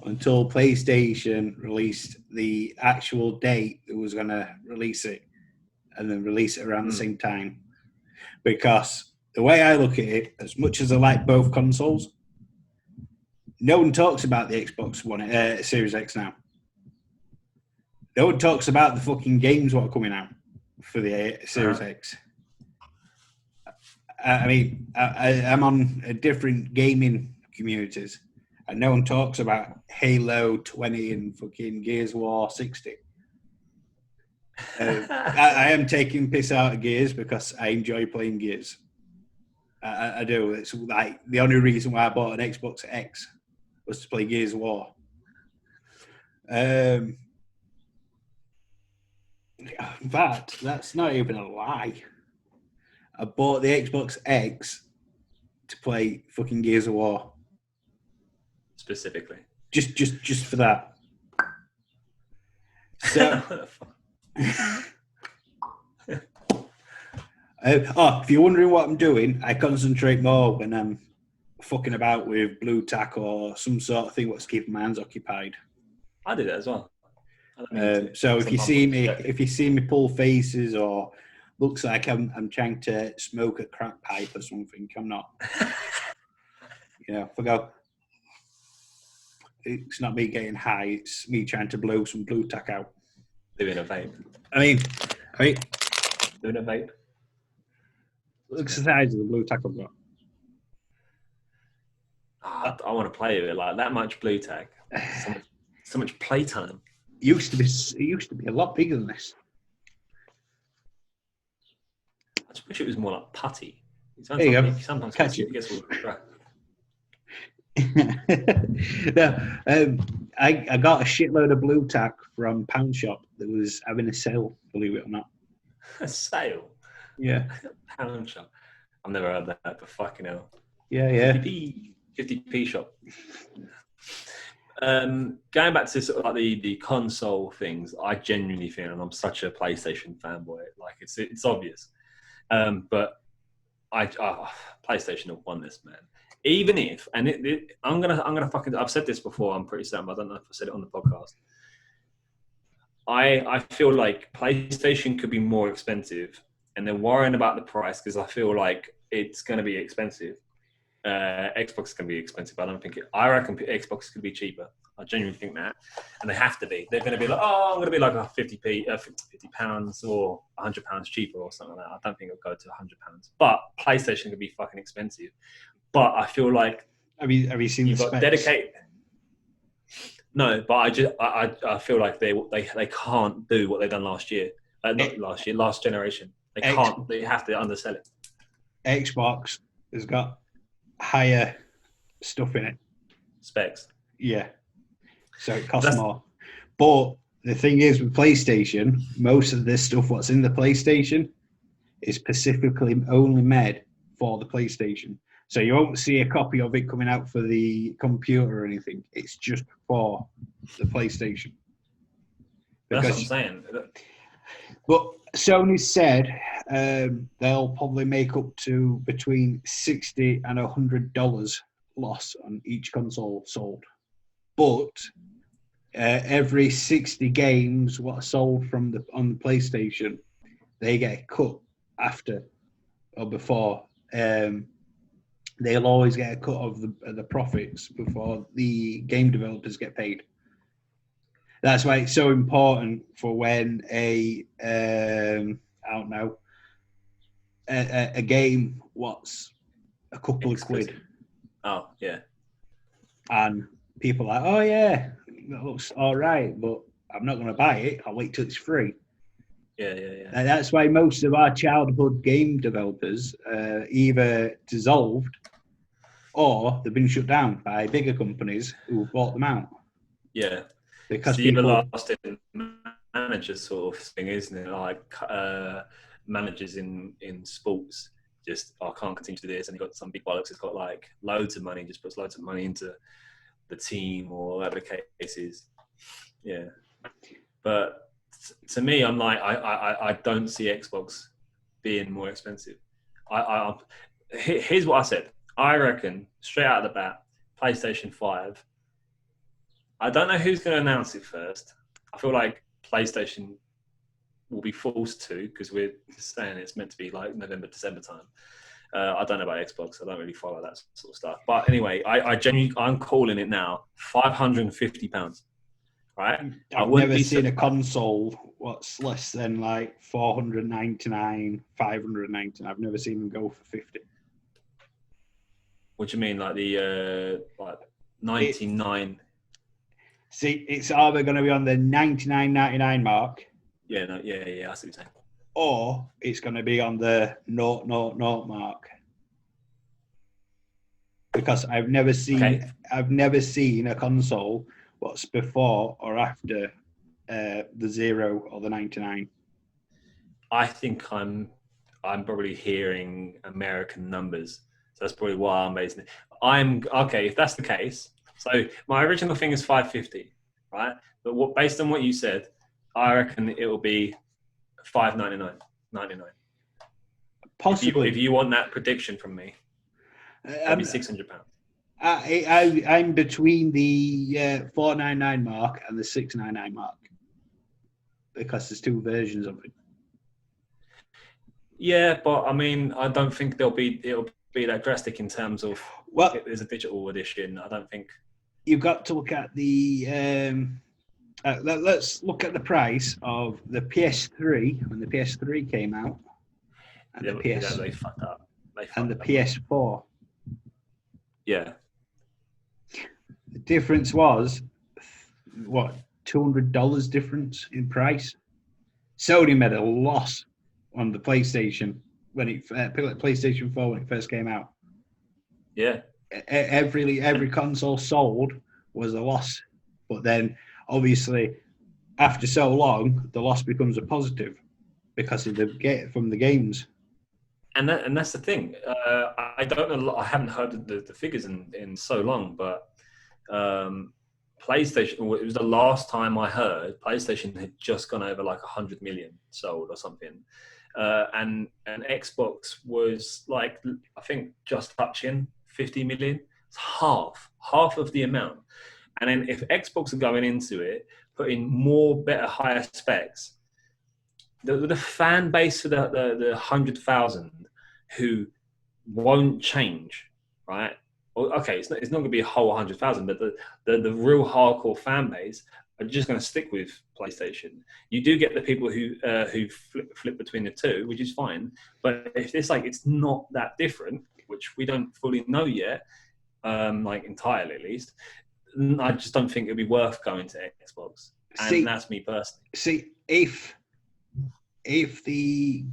until PlayStation released the actual date that was going to release it, and then release it around the same time. Because the way I look at it, as much as I like both consoles, no one talks about the Xbox One Series X now. No one talks about the fucking games what are coming out for the Series X. I mean, I'm on a different gaming communities, and no one talks about Halo 20 and fucking Gears of War 60. I am taking piss out of Gears because I enjoy playing Gears. I do. It's like the only reason why I bought an Xbox X was to play Gears of War. In fact, that's not even a lie. I bought the Xbox X to play fucking Gears of War. Specifically. Just for that. So if you're wondering what I'm doing, I concentrate more when I'm fucking about with blue tack or some sort of thing what's keeping my hands occupied. I do that as well. So if you see me pull faces or looks like I'm trying to smoke a crack pipe or something, I'm not. If I go, it's not me getting high, it's me trying to blow some blue tack out. Doing a vape. I mean, doing a vape. Looks the size of the blue tack I've got. I want to play with it like that much blue tack. So much playtime. It used to be a lot bigger than this. I just wish it was more like putty. Sometimes catch it. It gets all dry. No, I got a shitload of blue tack from Pound Shop that was having a sale, believe it or not. A sale? Yeah. Pound Shop. I've never heard that, but fucking hell. Yeah. 50p shop. Going back to sort of like the console things, I genuinely feel, and I'm such a PlayStation fanboy, like it's obvious. But PlayStation have won this, man. Even if, and I'm gonna fucking, I've said this before, I'm pretty certain, I don't know if I said it on the podcast. I feel like PlayStation could be more expensive, and they're worrying about the price because I feel like it's going to be expensive. Xbox can be expensive. I reckon Xbox could be cheaper. I genuinely think that, and they have to be. They're going to be like, I'm going to be like a £50 or £100 cheaper or something like that. I don't think it'll go to £100. But PlayStation could be fucking expensive. But I feel like have you seen you've got dedicated. No, but I feel like they can't do what they've done last year. Not last year, last generation. They can't. They have to undersell it. Xbox has got higher stuff in it. Specs. Yeah. So it costs more. But the thing is with PlayStation, most of this stuff what's in the PlayStation is specifically only made for the PlayStation. So you won't see a copy of it coming out for the computer or anything. It's just for the PlayStation. That's what I'm saying. But Sony said they'll probably make up to between $60 and $100 loss on each console sold. But every 60 games what are sold on the PlayStation, they get a cut after or before. They'll always get a cut of the profits before the game developers get paid. That's why it's so important for when a game what's a couple of quid. Oh yeah. And people are like, oh yeah, that looks all right, but I'm not going to buy it. I'll wait till it's free. Yeah. And that's why most of our childhood game developers either dissolved or they've been shut down by bigger companies who bought them out. Yeah. Because it's the everlasting manager sort of thing, isn't it? Like managers in sports just, I can't continue to do this. And you've got some big bollocks who's got like loads of money, just puts loads of money into the team or whatever the case is. Yeah. But to me, I'm like, I don't see Xbox being more expensive. Here's what I said. I reckon straight out of the bat, PlayStation 5. I don't know who's going to announce it first. I feel like PlayStation will be forced to because we're saying it's meant to be like November, December time. I don't know about Xbox. I don't really follow that sort of stuff. But anyway, I genuinely, I'm calling it now £550. Right? I've never seen a console what's less than like 499, 599. I've never seen them go for 50. What do you mean, like the like 99? See, it's either going to be on the 99.99 mark. Yeah, no, yeah, I see what you're saying. Or it's going to be on the 000 mark. Because I've never seen a console what's before or after the 0 or the 99. I think I'm probably hearing American numbers, so that's probably why I'm basing it. I'm okay if that's the case. So my original thing is 550, right? But based on what you said, I reckon it will be 599, 99. Possibly. If you want that prediction from me, it'll be £600. I'm between the 499 mark and the 699 mark because there's two versions of it. Yeah, but I mean, I don't think it'll be that drastic in terms of there's a digital edition. I don't think you've got to look at the. Let's look at the price of the PS3 when the PS3 came out, and they fucked up. And the PS4. Yeah. The difference was what $200 difference in price. Sony made a loss on the PlayStation when PlayStation 4 when it first came out. Yeah. Every console sold was a loss, but then obviously after so long the loss becomes a positive because of from the games. And that's the thing. I don't know. I haven't heard the figures in so long, but PlayStation. It was the last time I heard PlayStation had just gone over like 100 million sold or something, and Xbox was like I think just touching 50 million. It's half of the amount. And then if Xbox are going into it, putting more, better, higher specs. The fan base for the 100,000 who won't change, right? Well, okay, it's not going to be a whole 100,000, but the real hardcore fan base are just going to stick with PlayStation. You do get the people who flip between the two, which is fine. But if it's not that different, which we don't fully know yet, like entirely at least, I just don't think it'd be worth going to Xbox. And that's me personally. See, if they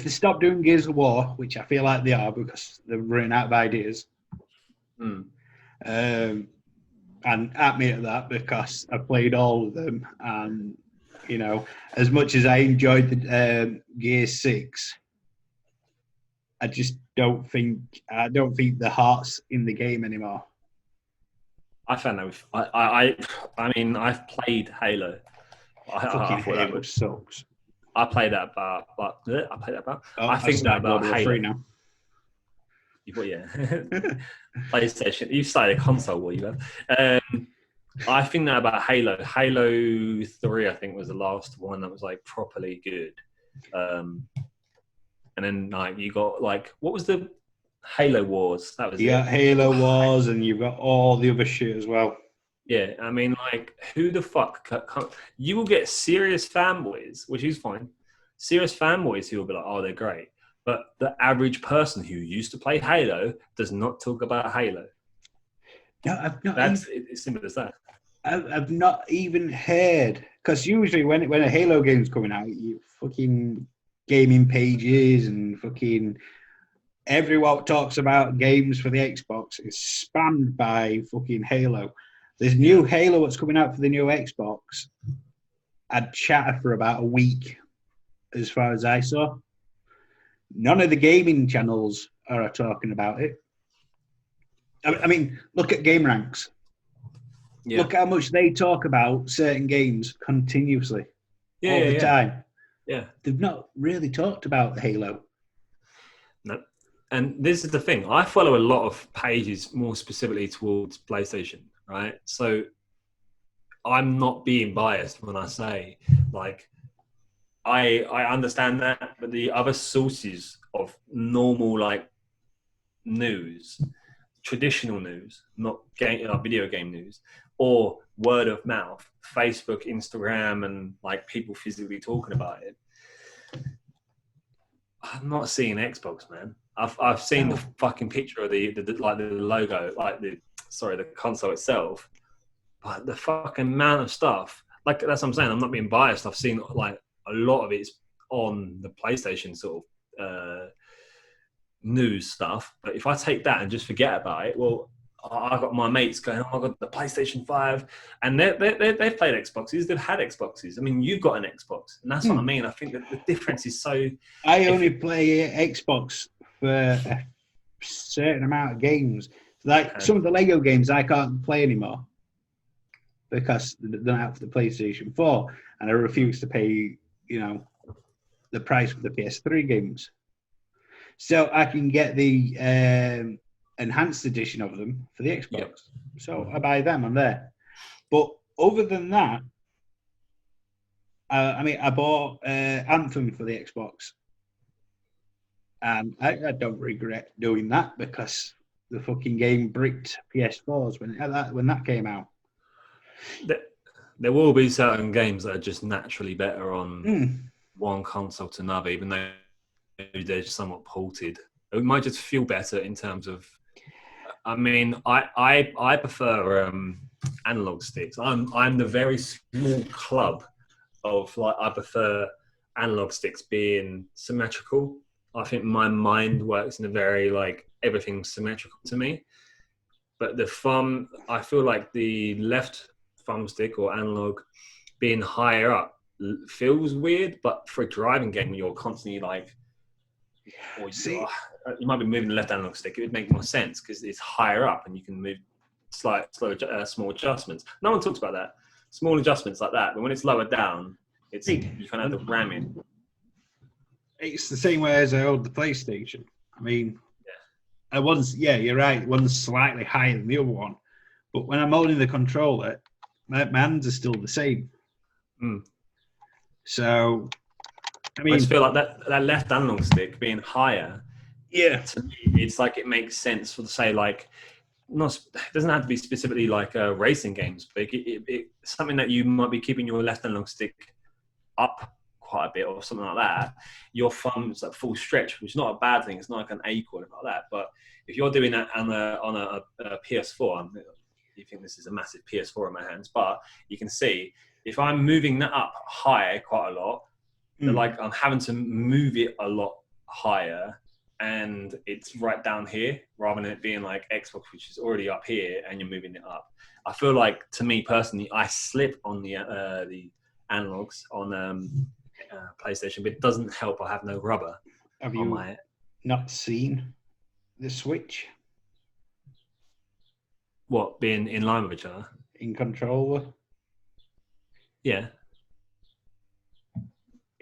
stop doing Gears of War, which I feel like they are because they're running out of ideas, and at me at that because I played all of them, and you know, as much as I enjoyed the Gears 6, I just don't think the heart's in the game anymore. I found that I mean, I've played Halo. Halo sucks. I played that about. Oh, I think that about Halo. Now. Yeah, PlayStation. You started a console war, you have. I think that about Halo. Halo 3, I think, was the last one that was like properly good. And then like you got like what was the Halo Wars? That was Halo Wars, and you've got all the other shit as well. Yeah, I mean, like, who the fuck? You will get serious fanboys, which is fine. Serious fanboys who will be like, oh, they're great. But the average person who used to play Halo does not talk about Halo. No, I've not. It's simple as that. I've not even heard. Because usually when a Halo game's coming out, you fucking gaming pages and fucking everyone talks about games for the Xbox is spammed by fucking Halo. There's new Halo that's coming out for the new Xbox. I'd chatter for about a week, as far as I saw. None of the gaming channels are talking about it. I mean, look at Game Ranks. Yeah. Look how much they talk about certain games continuously all the time. Yeah. They've not really talked about Halo. No. and this is the thing. I follow a lot of pages more specifically towards PlayStation, right? So I'm not being biased when I say, like, I understand that, but the other sources of normal, like, news, traditional news, not video game news, or word of mouth, Facebook, Instagram, and like people physically talking about it. I'm not seeing Xbox, man. I've seen the fucking picture of the logo, like the console itself, but the fucking amount of stuff, like that's what I'm saying. I'm not being biased. I've seen like a lot of it's on the PlayStation sort of news stuff. But if I take that and just forget about it, well, I got my mates going, oh my god, the PlayStation 5, and they've played Xboxes, they've had Xboxes. I mean, you've got an Xbox, and that's what I mean. I think that the difference is so. I only play Xbox for a certain amount of games. Like some of the Lego games, I can't play anymore because they're not out for the PlayStation 4, and I refuse to pay, the price for the PS3 games. So I can get the enhanced edition of them for the Xbox. Yep. So I buy them on there. But other than that, I bought Anthem for the Xbox. And I don't regret doing that because the fucking game bricked PS4s when that came out. There will be certain games that are just naturally better on one console to another, even though they're somewhat ported. It might just feel better in terms of. I mean, I prefer analog sticks. I'm the very small club of like I prefer analog sticks being symmetrical. I think my mind works in a very like everything's symmetrical to me. But the thumb, I feel like the left thumbstick or analog being higher up feels weird. But for a driving game, you're constantly like. You might be moving the left analog stick. It would make more sense because it's higher up and you can move small adjustments. No one talks about that. Small adjustments like that. But when it's lower down, you kind of have to ram in. It's the same way as I hold the PlayStation. I mean, you're right. One's slightly higher than the other one. But when I'm holding the controller, my hands are still the same. So... I mean, I just feel like that left analog stick being higher. Yeah, to me, it's like it makes sense for say like, it doesn't have to be specifically like racing games, but it's something that you might be keeping your left analog stick up quite a bit or something like that. Your thumb's at full stretch, which is not a bad thing. It's not like an A chord like that. But if you're doing that on a PS4, you think this is a massive PS4 in my hands, but you can see if I'm moving that up higher quite a lot. Like I'm having to move it a lot higher and it's right down here rather than it being like Xbox, which is already up here and you're moving it up. I feel like, to me personally, I slip on the analogs on PlayStation, but it doesn't help. I have no rubber. Have you not seen the Switch? What, being in line with each other? In controller? Yeah.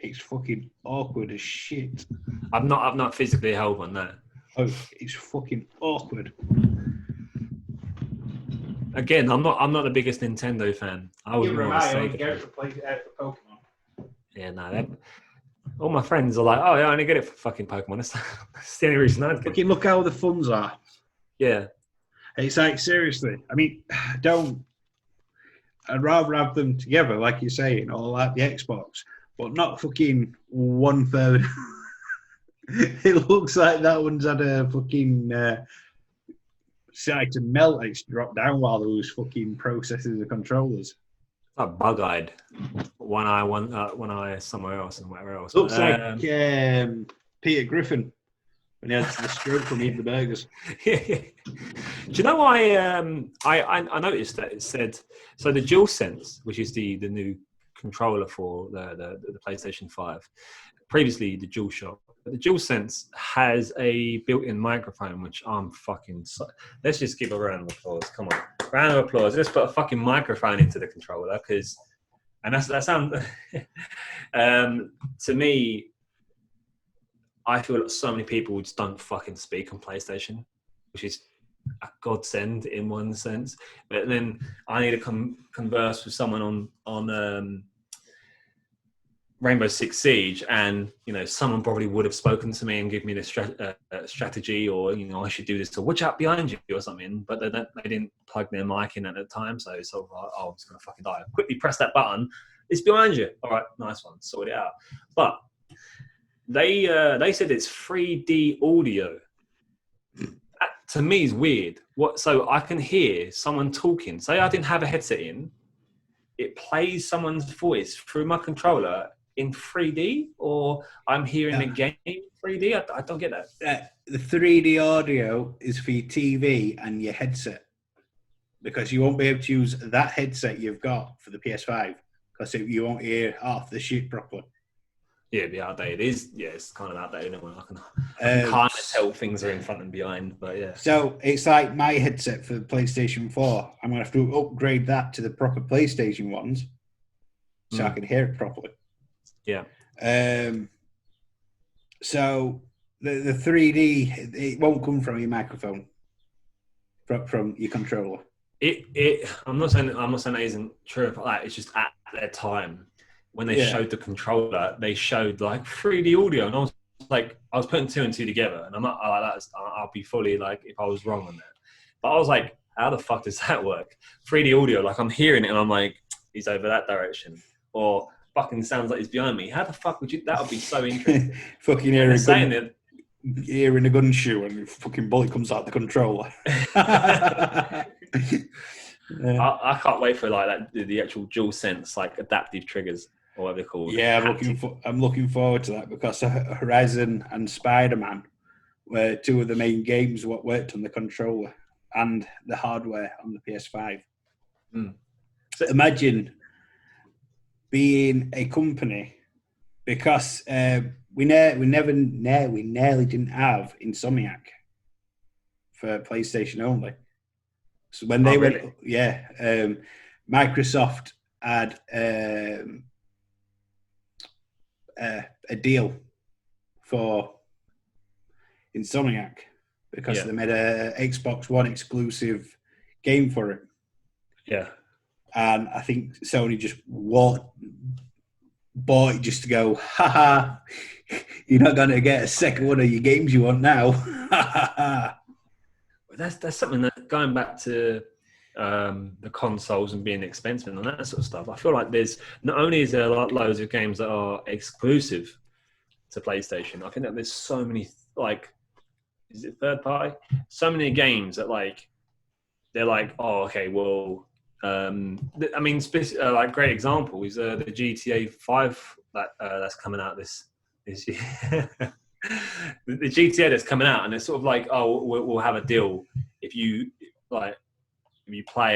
It's fucking awkward as shit. I've not physically held one, no. Oh, it's fucking awkward. Again, I'm not the biggest Nintendo fan. I was more Sega. Get it for Pokemon. Yeah, no. All my friends are like, oh yeah, I only get it for fucking Pokemon. That's the only reason I'd get it. Fucking look how the funds are. Yeah. It's like, seriously. I mean, I'd rather have them together, like you're saying, or like the Xbox. But not fucking 1/3. It looks like that one's had a fucking started to melt. It's dropped down while those fucking processors the controllers. Like bug-eyed. One eye somewhere else and whatever else. Looks like Peter Griffin when he had the stroke from eating the burgers. Do you know why I noticed that it said, so the DualSense, which is the new controller for the PlayStation 5, previously the DualShock, but the DualSense has a built-in microphone, which I'm fucking... Let's just give a round of applause. Come on. Round of applause. Let's put a fucking microphone into the controller, because... And that sounds... to me, I feel like so many people just don't fucking speak on PlayStation, which is a godsend in one sense. But then I need to converse with someone on Rainbow Six Siege, and someone probably would have spoken to me and give me the strategy, or I should do this, or watch out behind you or something. But they didn't plug their mic in at the time, so it's sort of like, oh, I'm just gonna fucking die. Quickly press that button. It's behind you. All right, nice one. Sort it out. But they said it's 3D audio. That, to me, is weird. So I can hear someone talking. Say I didn't have a headset in. It plays someone's voice through my controller in 3D, or I'm hearing a game in 3D. I don't get that. The 3D audio is for your TV and your headset, because you won't be able to use that headset you've got for the PS5 because you won't hear half the shit properly. Yeah, it'd be outdated. It's kind of outdated. I can kind of tell things are in front and behind, but yeah. So it's like my headset for the PlayStation 4. I'm going to have to upgrade that to the proper PlayStation ones so I can hear it properly. Yeah. So the 3D, it won't come from your microphone, from your controller. I'm not saying that isn't true. Like, it's just at their time when they showed the controller, they showed like 3D audio, and I was putting two and two together, and I'm not like that. I'll be fully like if I was wrong on that, but I was like, how the fuck does that work? 3D audio, like I'm hearing it, and I'm like, he's over that direction, or fucking sounds like he's behind me. How the fuck would you? That would be so interesting. Fucking hearing a gun shoe and fucking bullet comes out the controller. I can't wait for like that, the actual DualSense, like adaptive triggers or whatever they're called. Yeah, I'm looking forward to that, because Horizon and Spider-Man were two of the main games what worked on the controller and the hardware on the PS5. So imagine being a company, because we nearly didn't have Insomniac for PlayStation only. So when they went, Microsoft had a deal for Insomniac because they made a Xbox One exclusive game for it. Yeah. And I think Sony just bought it just to go, haha, you're not going to get a second one of your games you want now. That's something that, going back to the consoles and being expensive and that sort of stuff, I feel like there's not only is there loads of games that are exclusive to PlayStation, I think that there's so many, like, is it third party? So many games that like they're like, oh, okay, well, I mean, like great example is the GTA 5 that's coming out this year. The GTA that's coming out, and it's sort of like, oh, we'll have a deal if you play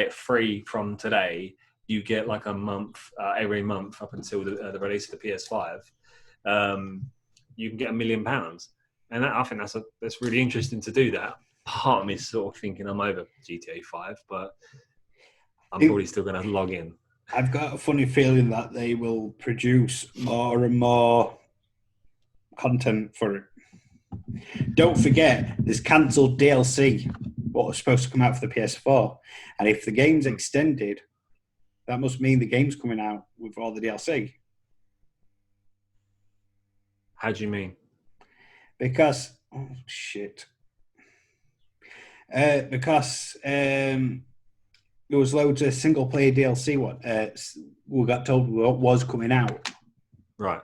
it free from today, you get like a month every month up until the release of the PS5. You can get £1 million, and I think that's really interesting to do that. Part of me is sort of thinking I'm over GTA 5, but I'm probably still going to log in. I've got a funny feeling that they will produce more and more content for it. Don't forget, there's cancelled DLC, what was supposed to come out for the PS4. And if the game's extended, that must mean the game's coming out with all the DLC. How do you mean? Because, there was loads of single-player DLC we got told what was coming out. Right.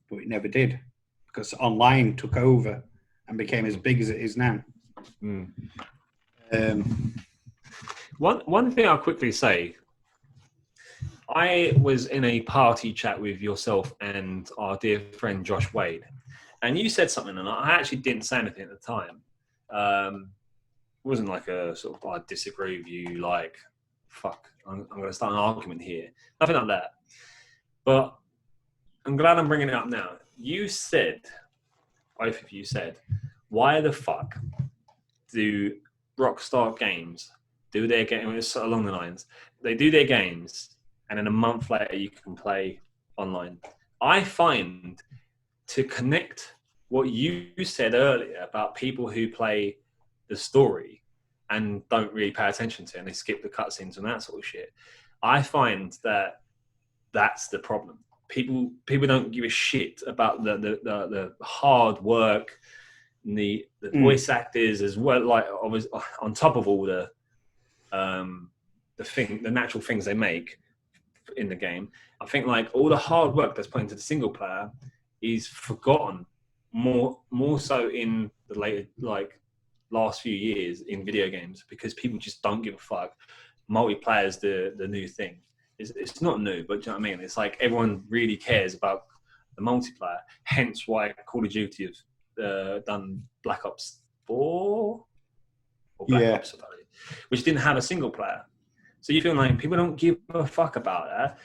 But it never did, because online took over and became as big as it is now. One thing I'll quickly say, I was in a party chat with yourself and our dear friend Josh Wade, and you said something, and I actually didn't say anything at the time. It wasn't like a sort of, I disagree with you, like, fuck, I'm going to start an argument here. Nothing like that. But I'm glad I'm bringing it up now. You said, both of you said, why the fuck do Rockstar Games do their game? It's along the lines, they do their games, and then a month later you can play online. I find to connect what you said earlier about people who play the story and don't really pay attention to it, and they skip the cutscenes and that sort of shit. I find that that's the problem. People don't give a shit about the hard work, and the voice actors as well. Like, on top of all the natural things they make in the game, I think like all the hard work that's put into the single player is forgotten more so in the later, like, last few years in video games, because people just don't give a fuck. Multiplayer is the new thing. It's not new, but do you know what I mean? It's like everyone really cares about the multiplayer. Hence why Call of Duty have done Black Ops 4 or Black Ops, which didn't have a single player. So you feel like people don't give a fuck about that.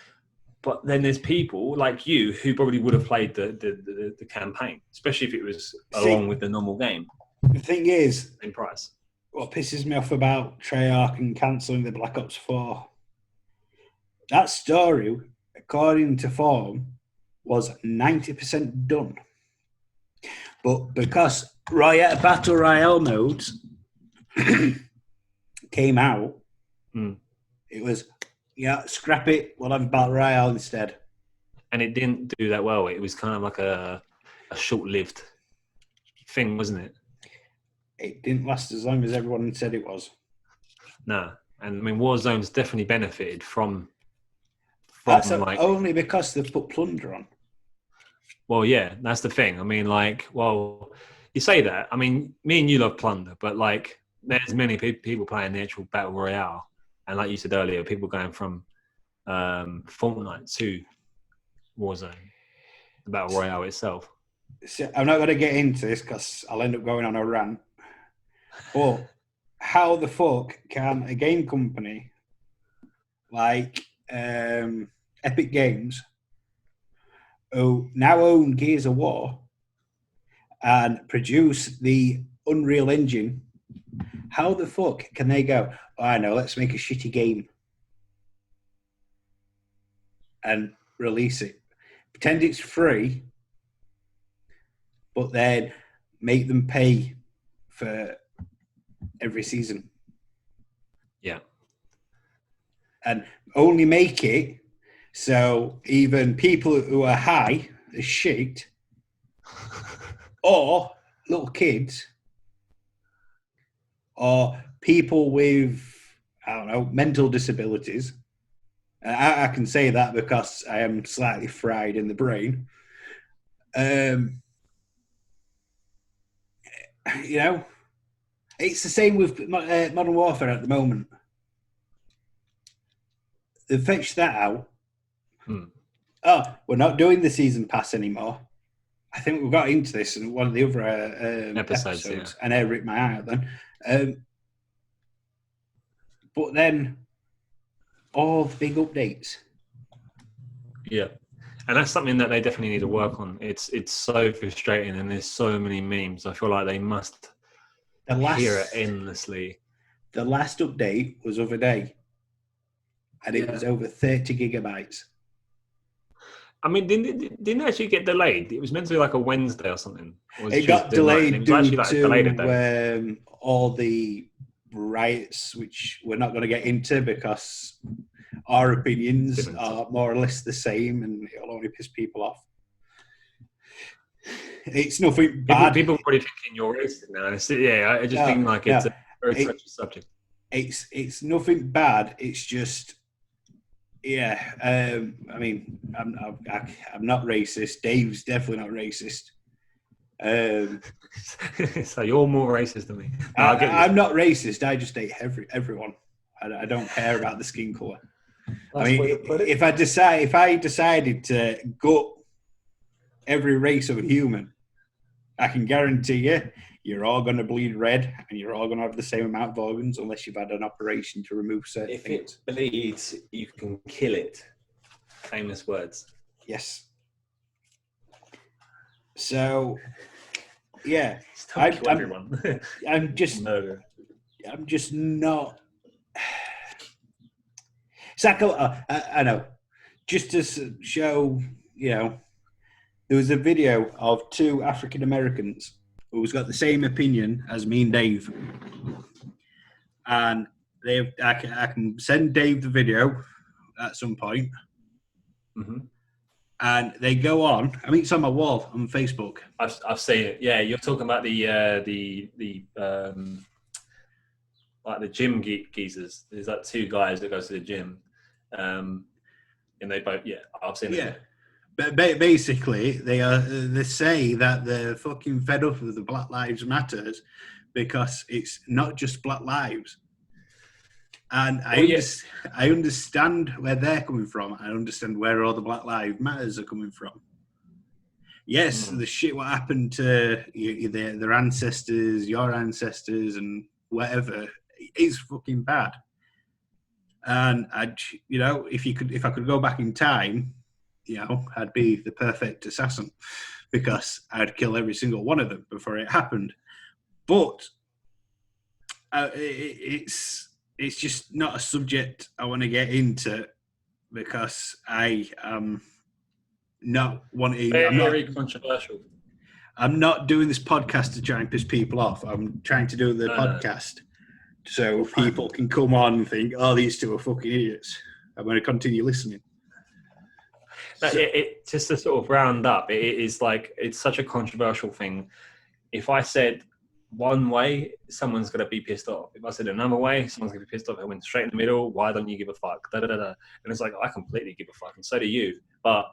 But then there's people like you who probably would have played the campaign, especially if it was along with the normal game. The thing is, in price. What pisses me off about Treyarch and cancelling the Black Ops 4, that story, according to form, was 90% done. But because Battle Royale modes came out, it was, scrap it, we'll have Battle Royale instead. And it didn't do that well. It was kind of like a short-lived thing, wasn't it? It didn't last as long as everyone said it was. No. And I mean, Warzone's definitely benefited from That's only because they've put Plunder on. Well, yeah, that's the thing. I mean, like, well, you say that. I mean, me and you love Plunder, but like, there's many people playing the actual Battle Royale. And like you said earlier, people going from Fortnite to Warzone, the Battle Royale itself. So I'm not going to get into this because I'll end up going on a rant. But how the fuck can a game company like Epic Games, who now own Gears of War and produce the Unreal Engine, how the fuck can they go, I know, let's make a shitty game and release it? Pretend it's free, but then make them pay for every season. Yeah. And only make it so even people who are high as shit or little kids or people with, I don't know, mental disabilities. I can say that because I am slightly fried in the brain. It's the same with Modern Warfare at the moment. They fetched that out. Oh, we're not doing the season pass anymore. I think we got into this in one of the other episodes, and I ripped my eye out then. But then all the big updates. Yeah. And that's something that they definitely need to work on. It's so frustrating, and there's so many memes. I feel like they must hear it endlessly. The last update was the other day, and it was over 30 gigabytes. I mean, didn't it actually get delayed? It was meant to be like a Wednesday or something. It got delayed due to all the riots, which we're not going to get into because our opinions are more or less the same, and it'll only piss people off. It's nothing bad. People are probably thinking you're racist now. I just think like it's a very touchy subject. It's nothing bad. It's just, I mean, I'm not racist. Dave's definitely not racist. So you're more racist than me. No, I'm not racist. I just hate everyone. I don't care about the skin color. I mean, if I decided to gut every race of human, I can guarantee you're all going to bleed red and you're all going to have the same amount of organs unless you've had an operation to remove certain things. If it bleeds, you can kill it. Famous words. Yes. So, yeah. Everyone. I'm just not... It's like, I know, just to show, the there was a video of two African Americans who's got the same opinion as me and Dave, and I can send Dave the video at some point. Mm-hmm. And they go on. I mean, it's on my wall on Facebook. I've seen it. Yeah, you're talking about the like the gym geezers. There's like two guys that goes to the gym, and they both. Yeah, I've seen it. Yeah, but basically, they say that they're fucking fed up with the Black Lives Matters because it's not just Black lives. And I understand where they're coming from. I understand where all the Black Lives Matters are coming from. Yes, the shit what happened to their ancestors, your ancestors, and whatever is fucking bad. And if I could go back in time, I'd be the perfect assassin because I'd kill every single one of them before it happened. But it's just not a subject I want to get into because I am not wanting. Very controversial. I'm not doing this podcast to try and piss people off. I'm trying to do the podcast so people can come on and think, "Oh, these two are fucking idiots." I'm going to continue listening. It just to sort of round up, it is like it's such a controversial thing. If I said one way, someone's going to be pissed off. If I said another way, someone's going to be pissed off. I went straight in the middle. Why don't you give a fuck? Da, da, da, da. And it's like, I completely give a fuck, and so do you. But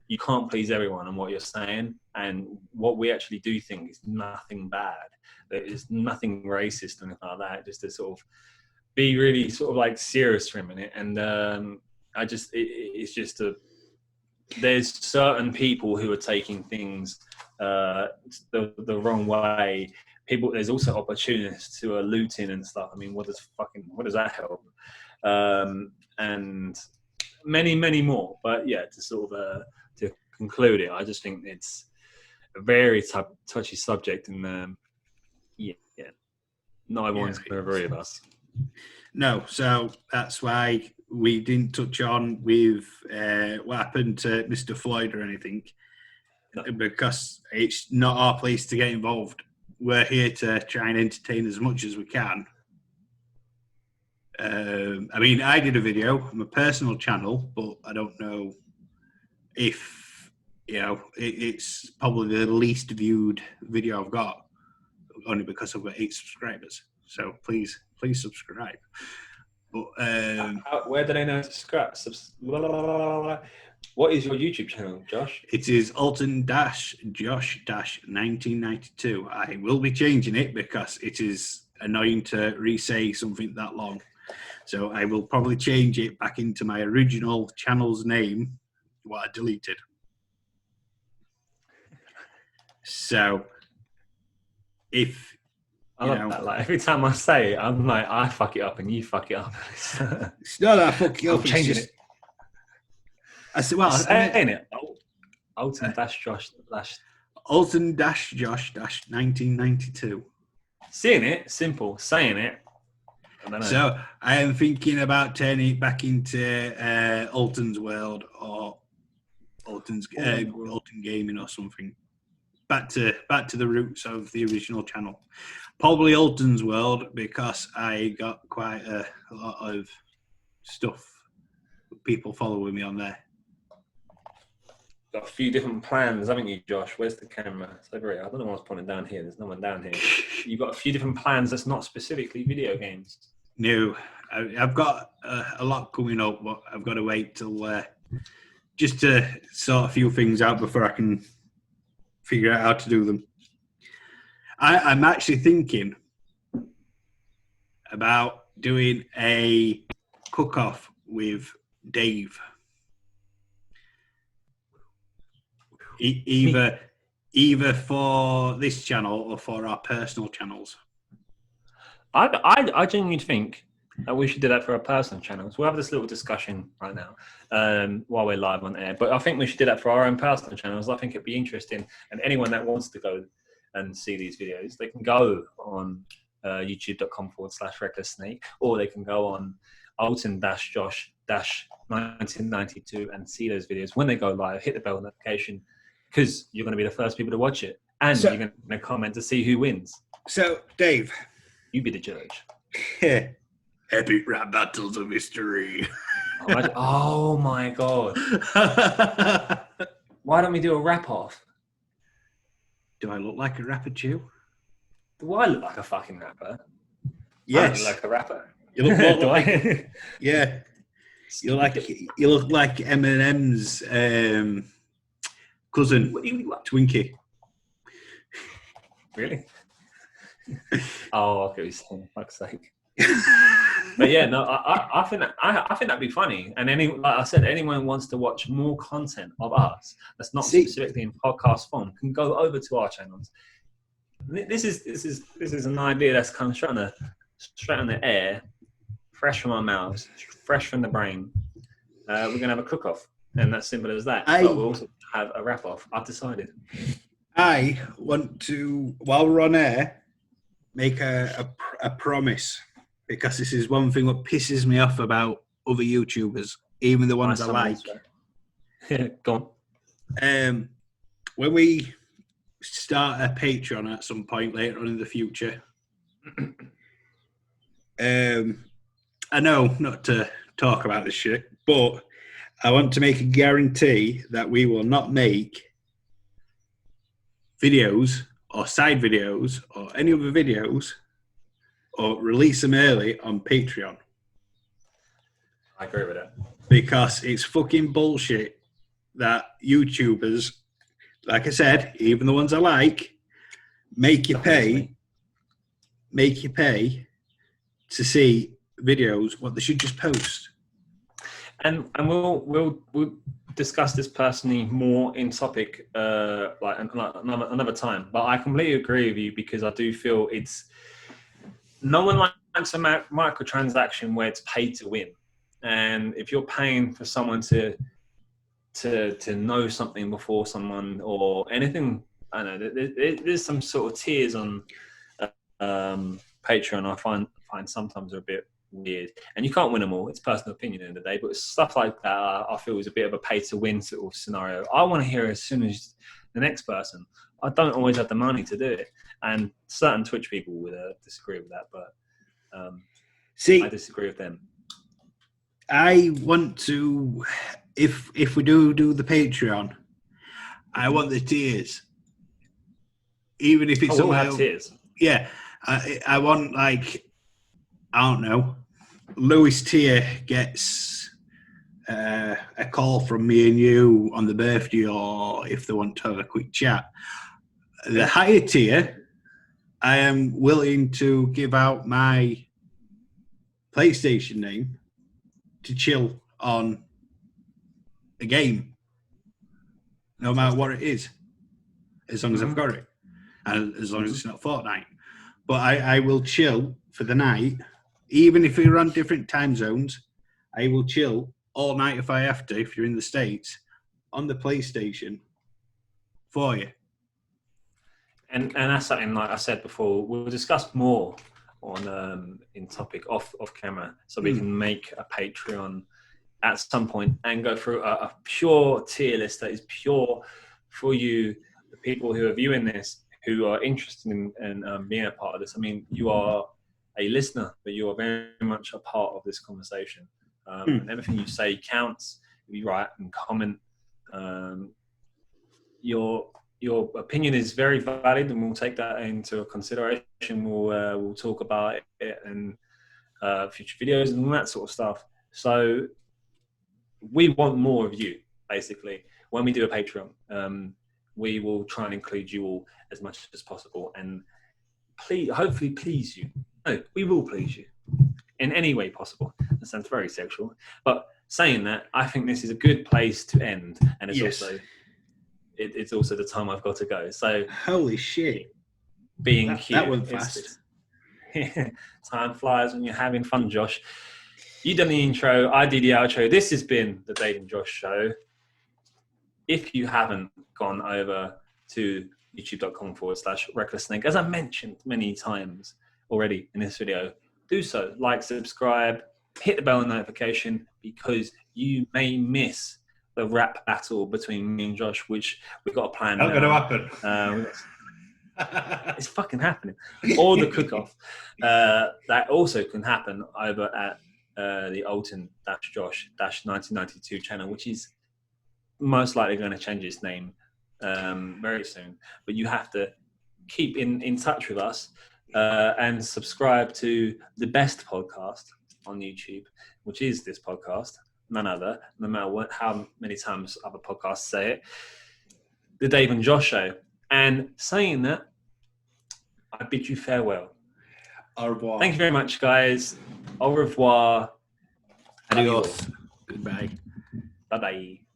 you can't please everyone on what you're saying. And what we actually do think is nothing bad. There is nothing racist or anything like that. Just to sort of be really sort of like serious for a minute. And it's just there's certain people who are taking things the wrong way. There's also opportunists who are looting and stuff. I mean, what does that help? And many more. But yeah, to sort of to conclude it, I just think it's a very touchy subject, and not everyone's going to agree with us. No, so that's why we didn't touch on with what happened to Mr. Floyd or anything, because it's not our place to get involved. We're here to try and entertain as much as we can. I mean, I did a video on my personal channel, but I don't know if, it's probably the least viewed video I've got, only because I've got 8 subscribers. So please subscribe. But where do they know to subscribe? What is your YouTube channel, Josh? It is Alton-Josh 1992. I will be changing it because it is annoying to re-say something that long. So I will probably change it back into my original channel's name, what I deleted. So if I love that. Like every time I say it, I'm like, I fuck it up and you fuck it up. It's not that I fuck it up. I'm changing it. I said, well, saying it. Alton-Josh. Alton-Josh 1992. Seeing it, simple. Saying it, I don't know. So I am thinking about turning it back into Alton's World or Alton Gaming or something. Back to the roots of the original channel. Probably Alton's World because I got quite a lot of stuff. People following me on there. Got a few different plans, haven't you, Josh? Where's the camera? It's over here. I don't know what's pointing down here. There's no one down here. You've got a few different plans that's not specifically video games. No, I've got a lot coming up, but I've got to wait till just to sort a few things out before I can figure out how to do them. I'm actually thinking about doing a cook-off with Dave. Either for this channel or for our personal channels. I genuinely think that we should do that for our personal channels. We'll have this little discussion right now while we're live on air. But I think we should do that for our own personal channels. I think it'd be interesting. And anyone that wants to go and see these videos, they can go on youtube.com/recklesssnake, or they can go on Alton-Josh 1992 and see those videos when they go live. Hit the bell notification. because you're going to be the first people to watch it, and you're going to comment to see who wins. So, Dave, you be the judge. Epic rap battles of history. Oh my god! Why don't we do a rap off? Do I look like a rapper, Jew? Do I look like a fucking rapper? Yes. I look like a rapper. You look more like yeah. You look like Eminem's cousin, Twinkie. Really? Oh, okay. For fuck's sake. But yeah, no, I think that'd be funny. And like I said, anyone wants to watch more content of us that's not specifically in podcast form can go over to our channels. This is an idea that's come straight on the air, fresh from our mouths, fresh from the brain. We're gonna have a cook-off, and that's simple as that. But we'll also have a wrap-off. I've decided. I want to, while we're on air, make a promise, because this is one thing that pisses me off about other YouTubers, even the ones I like. Go on. When we start a Patreon at some point later on in the future, I know not to talk about this shit, but I want to make a guarantee that we will not make videos or side videos or any other videos or release them early on Patreon. I agree with that. Because it's fucking bullshit that YouTubers, like I said, even the ones I like, make you pay to see videos what they should just post. And we'll discuss this personally more in topic like another time. But I completely agree with you, because I do feel no one likes a microtransaction where it's paid to win. And if you're paying for someone to know something before someone or anything, I don't know, there's some sort of tiers on Patreon I find sometimes are a bit weird, and you can't win them all. It's personal opinion at the end of the day, but stuff like that I feel is a bit of a pay to win sort of scenario. I want to hear as soon as the next person. I don't always have the money to do it, and certain Twitch people would disagree with that, but I disagree with them. I want to, if we do the Patreon, I want the tiers, even if it's we'll have tiers. Yeah, I want, like, I don't know, Lewis tier gets a call from me and you on the birthday, or if they want to have a quick chat. The higher tier, I am willing to give out my PlayStation name to chill on a game, no matter what it is, as long as I've got it, and as long as it's not Fortnite. But I will chill for the night. Even if we're on different time zones, I will chill all night if I have to, if you're in the States, on the PlayStation for you. And that's something, like I said before, we'll discuss more on in topic off camera, so we can make a Patreon at some point and go through a pure tier list that is pure for you, the people who are viewing this, who are interested in being a part of this. I mean, you are a listener, but you are very much a part of this conversation. And everything you say counts. If you write and comment, your opinion is very valid, and we'll take that into consideration. We'll talk about it in future videos and all that sort of stuff. So we want more of you, basically. When we do a Patreon, we will try and include you all as much as possible, and hopefully please you. No, we will please you in any way possible. That sounds very sexual, but saying that, I think this is a good place to end, and it's it's also the time I've got to go. So holy shit, being cute. That went fast. Time flies when you're having fun, Josh. You done the intro, I did the outro. This has been the Dave and Josh show. If you haven't gone over to youtube.com/recklesssnake, as I mentioned many times already in this video, do so. Like, subscribe, hit the bell notification, because you may miss the rap battle between me and Josh, which we've got a plan. Not going to happen. It's fucking happening. Or the cook-off. That also can happen over at the Alton-Josh 1992 channel, which is most likely going to change its name very soon. But you have to keep in touch with us and subscribe to the best podcast on YouTube, which is this podcast, none other, no matter how many times other podcasts say it, The Dave and Josh Show. And saying that, I bid you farewell. Au revoir. Thank you very much, guys. Au revoir. Adios. Goodbye. Bye-bye.